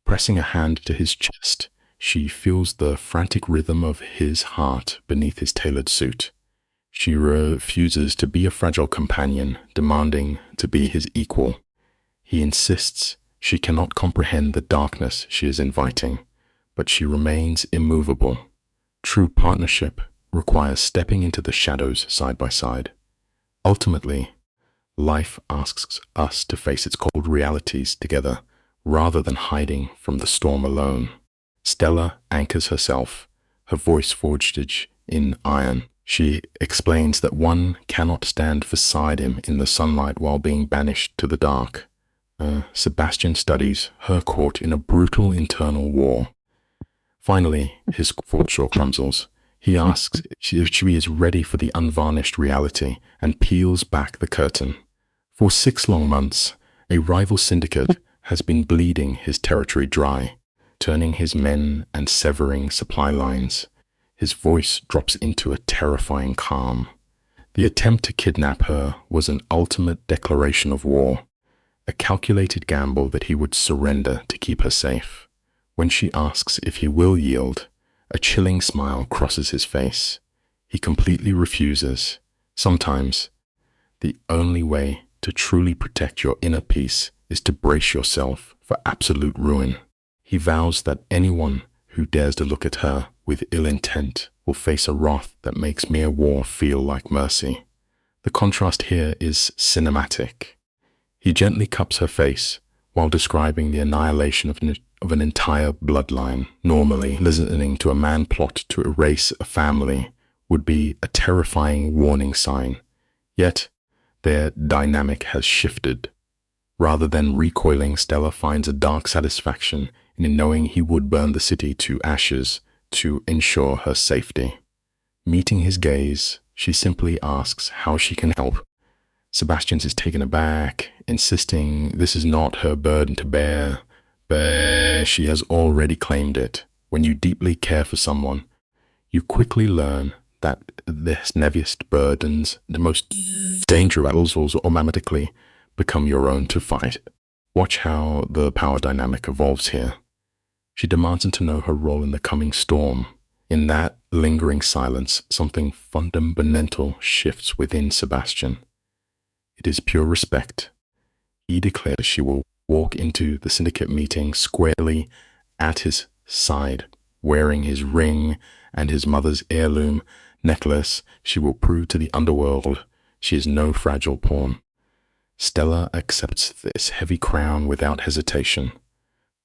[SPEAKER 2] Pressing a hand to his chest, she feels the frantic rhythm of his heart beneath his tailored suit. She refuses to be a fragile companion, demanding to be his equal. He insists she cannot comprehend the darkness she is inviting, but she remains immovable. True partnership requires stepping into the shadows side by side. Ultimately, life asks us to face its cold realities together, rather than hiding from the storm alone. Stella anchors herself, her voice forged in iron. She explains that one cannot stand beside him in the sunlight while being banished to the dark. Sebastian studies her caught in a brutal internal war. Finally, his fortune crumbles. He asks if she is ready for the unvarnished reality and peels back the curtain. For 6 long months, a rival syndicate has been bleeding his territory dry, turning his men and severing supply lines. His voice drops into a terrifying calm. The attempt to kidnap her was an ultimate declaration of war, a calculated gamble that he would surrender to keep her safe. When she asks if he will yield, a chilling smile crosses his face. He completely refuses. Sometimes, the only way to truly protect your inner peace is to brace yourself for absolute ruin. He vows that anyone who dares to look at her with ill intent will face a wrath that makes mere war feel like mercy. The contrast here is cinematic. He gently cups her face while describing the annihilation of an entire bloodline. Normally, listening to a man plot to erase a family would be a terrifying warning sign. Yet, their dynamic has shifted. Rather than recoiling, Stella finds a dark satisfaction in knowing he would burn the city to ashes to ensure her safety. Meeting his gaze, she simply asks how she can help. Sebastian is taken aback, insisting this is not her burden to bear, but she has already claimed it. When you deeply care for someone, you quickly learn that the heaviest burdens, the most dangerous battles, automatically become your own to fight. Watch how the power dynamic evolves here. She demands him to know her role in the coming storm. In that lingering silence, something fundamental shifts within Sebastian. It is pure respect. He declares she will walk into the syndicate meeting squarely at his side, wearing his ring and his mother's heirloom necklace. She will prove to the underworld she is no fragile pawn. Stella accepts this heavy crown without hesitation.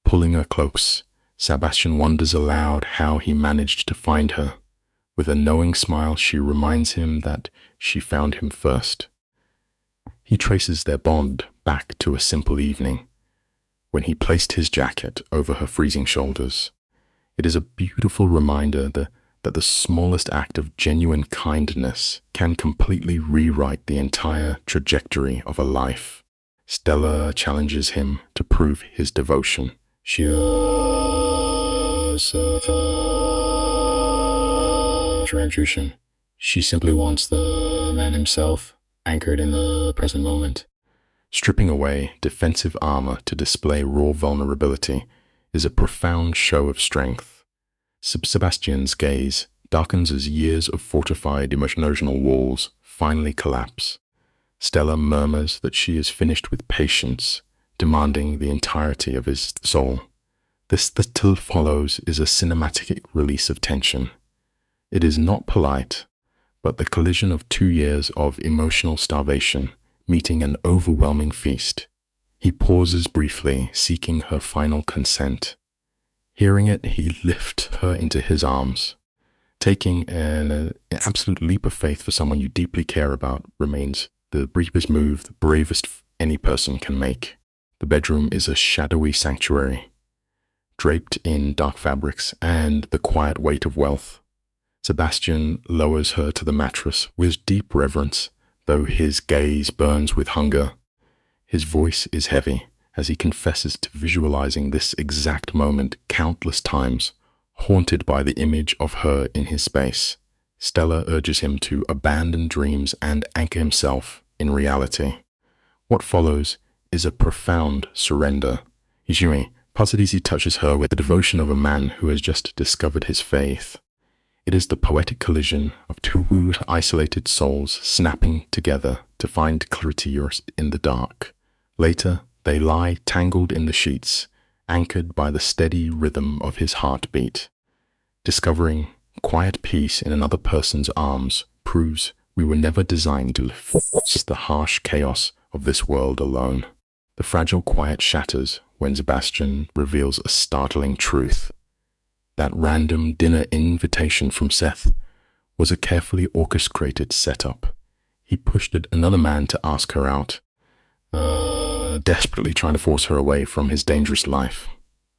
[SPEAKER 2] Pulling her close, Sebastian wonders aloud how he managed to find her. With a knowing smile, she reminds him that she found him first. He traces their bond back to a simple evening, when he placed his jacket over her freezing shoulders. It is a beautiful reminder that the smallest act of genuine kindness can completely rewrite the entire trajectory of a life. Stella challenges him to prove his devotion. She simply wants the man himself, anchored in the present moment. Stripping away defensive armor to display raw vulnerability is a profound show of strength. Sebastian's gaze darkens as years of fortified emotional walls finally collapse. Stella murmurs that she is finished with patience, demanding the entirety of his soul. This that follows is a cinematic release of tension. It is not polite, but the collision of 2 years of emotional starvation meeting an overwhelming feast. He pauses briefly, seeking her final consent. Hearing it, he lifts her into his arms. Taking an absolute leap of faith for someone you deeply care about remains the briefest move, the bravest any person can make. The bedroom is a shadowy sanctuary, draped in dark fabrics and the quiet weight of wealth. Sebastian lowers her to the mattress with deep reverence, though his gaze burns with hunger. His voice is heavy as he confesses to visualizing this exact moment countless times, haunted by the image of her in his space. Stella urges him to abandon dreams and anchor himself in reality. What follows is a profound surrender. Izumi, Pasadisi touches her with the devotion of a man who has just discovered his faith. It is the poetic collision of two isolated souls snapping together to find clarity in the dark. Later, they lie tangled in the sheets, anchored by the steady rhythm of his heartbeat. Discovering quiet peace in another person's arms proves we were never designed to face the harsh chaos of this world alone. The fragile quiet shatters when Sebastian reveals a startling truth. That random dinner invitation from Seth was a carefully orchestrated setup. He pushed another man to ask her out, desperately trying to force her away from his dangerous life.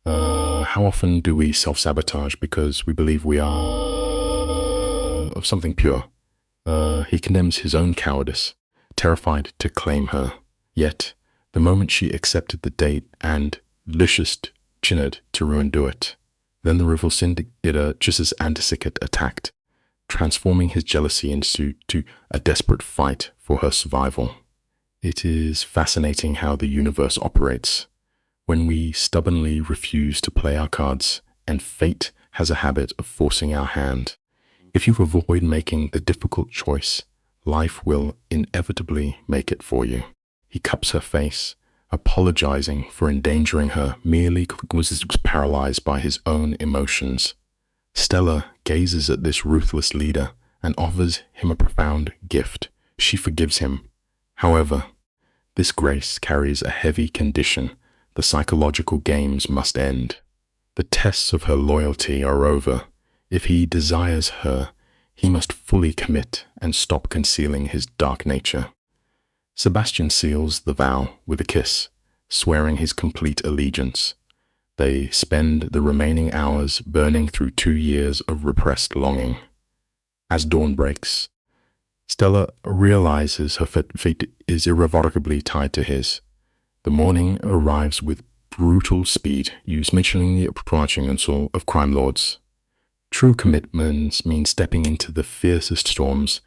[SPEAKER 2] How often do we self-sabotage because we believe we are of something pure? He condemns his own cowardice, terrified to claim her. Yet, the moment she accepted the date and Lucius Chinad to do it, then the rival syndicate just as Antisicate attacked, transforming his jealousy into a desperate fight for her survival. It is fascinating how the universe operates. When we stubbornly refuse to play our cards, and fate has a habit of forcing our hand. If you avoid making the difficult choice, life will inevitably make it for you. He cups her face, apologizing for endangering her merely because he was paralyzed by his own emotions. Stella gazes at this ruthless leader and offers him a profound gift. She forgives him. However, this grace carries a heavy condition. The psychological games must end. The tests of her loyalty are over. If he desires her, he must fully commit and stop concealing his dark nature. Sebastian seals the vow with a kiss, swearing his complete allegiance. They spend the remaining hours burning through 2 years of repressed longing. As dawn breaks, Stella realizes her fate is irrevocably tied to his. The morning arrives with brutal speed, mentioning the approaching onslaught of crime lords. True commitments mean stepping into the fiercest storms,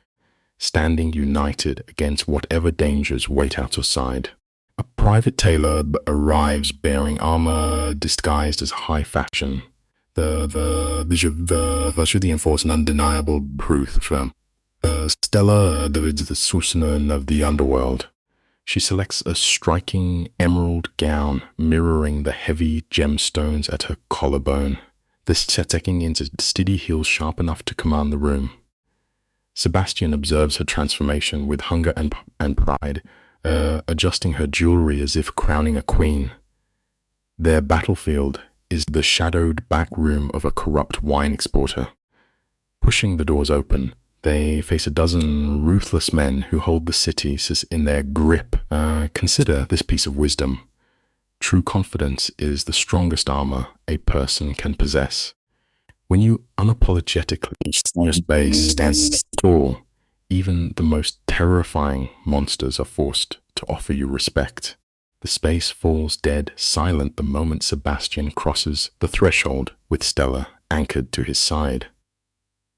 [SPEAKER 2] standing united against whatever dangers wait outside. A private tailor arrives bearing armor disguised as high fashion. The virtually enforce an undeniable truth from Stella, the sorcerer of the underworld. She selects a striking emerald gown mirroring the heavy gemstones at her collarbone, this setting into steady heels sharp enough to command the room. Sebastian observes her transformation with hunger and pride, adjusting her jewelry as if crowning a queen. Their battlefield is the shadowed back room of a corrupt wine exporter. Pushing the doors open, they face a dozen ruthless men who hold the city in their grip. Consider this piece of wisdom. True confidence is the strongest armor a person can possess. When you unapologetically stand tall, even the most terrifying monsters are forced to offer you respect. The space falls dead silent the moment Sebastian crosses the threshold with Stella anchored to his side.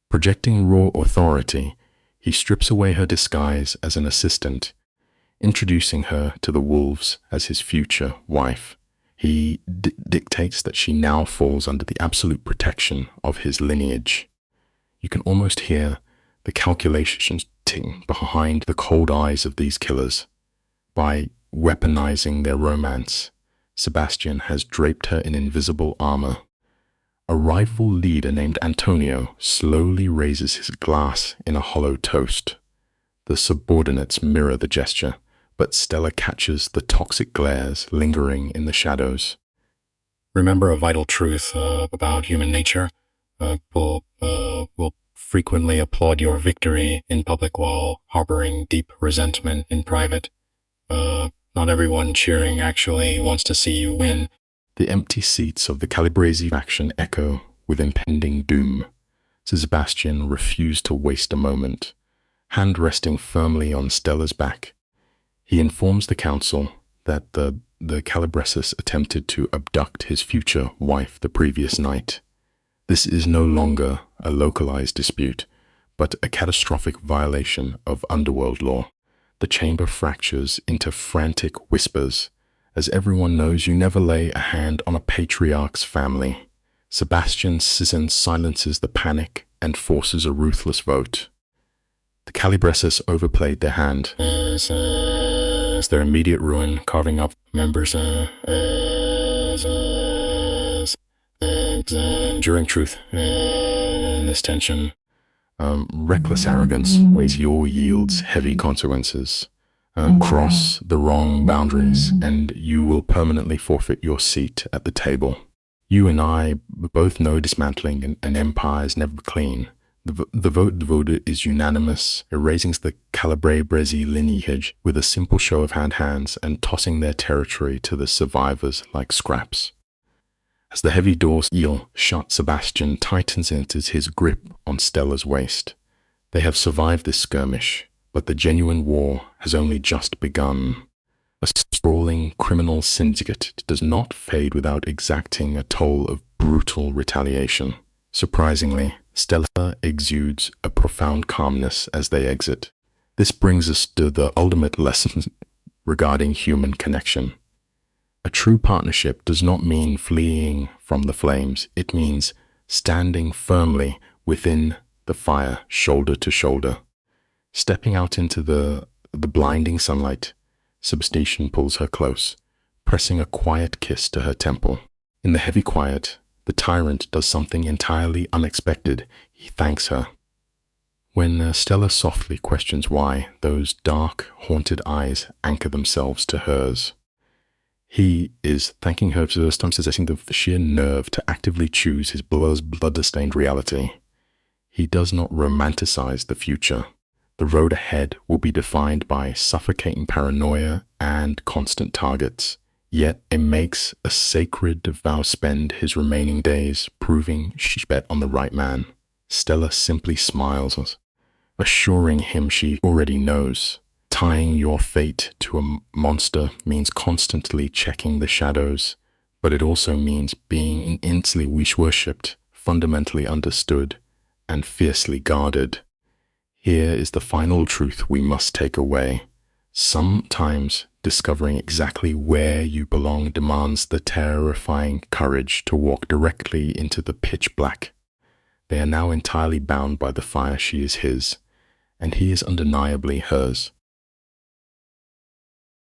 [SPEAKER 2] Projecting raw authority, he strips away her disguise as an assistant, introducing her to the wolves as his future wife. He dictates that she now falls under the absolute protection of his lineage. You can almost hear the calculations ticking behind the cold eyes of these killers. By weaponizing their romance, Sebastian has draped her in invisible armor. A rival leader named Antonio slowly raises his glass in a hollow toast. The subordinates mirror the gesture, but Stella catches the toxic glares lingering in the shadows.
[SPEAKER 1] Remember a vital truth about human nature. People will frequently applaud your victory in public while harboring deep resentment in private. Not everyone cheering actually wants to see you win.
[SPEAKER 2] The empty seats of the Calabrese faction echo with impending doom. Sebastian refused to waste a moment. hand resting firmly on Stella's back. He informs the council that the Calabressus attempted to abduct his future wife the previous night. This is no longer a localized dispute, but a catastrophic violation of underworld law. The chamber fractures into frantic whispers. As everyone knows, you never lay a hand on a patriarch's family. Sebastian Sisson silences the panic and forces a ruthless vote. The Calabressus overplayed their hand. As their immediate ruin, carving up members enduring truth in this tension. Reckless arrogance weighs your yields heavy consequences. Cross the wrong boundaries and you will permanently forfeit your seat at the table. You and I both know dismantling an empire is never clean. The vote voted is unanimous, erasing the Calabrese lineage with a simple show of hands and tossing their territory to the survivors like scraps. As the heavy doors seal shut, Sebastian tightens into his grip on Stella's waist. They have survived this skirmish, but the genuine war has only just begun. A sprawling criminal syndicate does not fade without exacting a toll of brutal retaliation. Surprisingly, Stella exudes a profound calmness as they exit. This brings us to the ultimate lesson regarding human connection. A true partnership does not mean fleeing from the flames. It means standing firmly within the fire, shoulder to shoulder. Stepping out into the blinding sunlight, Sebastian pulls her close, pressing a quiet kiss to her temple. In the heavy quiet, the tyrant does something entirely unexpected. He thanks her. When Stella softly questions why, those dark, haunted eyes anchor themselves to hers. He is thanking her for the first time, possessing the sheer nerve to actively choose his blood-stained reality. He does not romanticize the future. The road ahead will be defined by suffocating paranoia and constant targets. Yet it makes a sacred vow spend his remaining days proving she bet on the right man. Stella simply smiles, assuring him she already knows. Tying your fate to a monster means constantly checking the shadows, but it also means being intensely worshipped, fundamentally understood, and fiercely guarded. Here is the final truth we must take away. Sometimes discovering exactly where you belong demands the terrifying courage to walk directly into the pitch black. They are now entirely bound by the fire. She is his, and he is undeniably hers.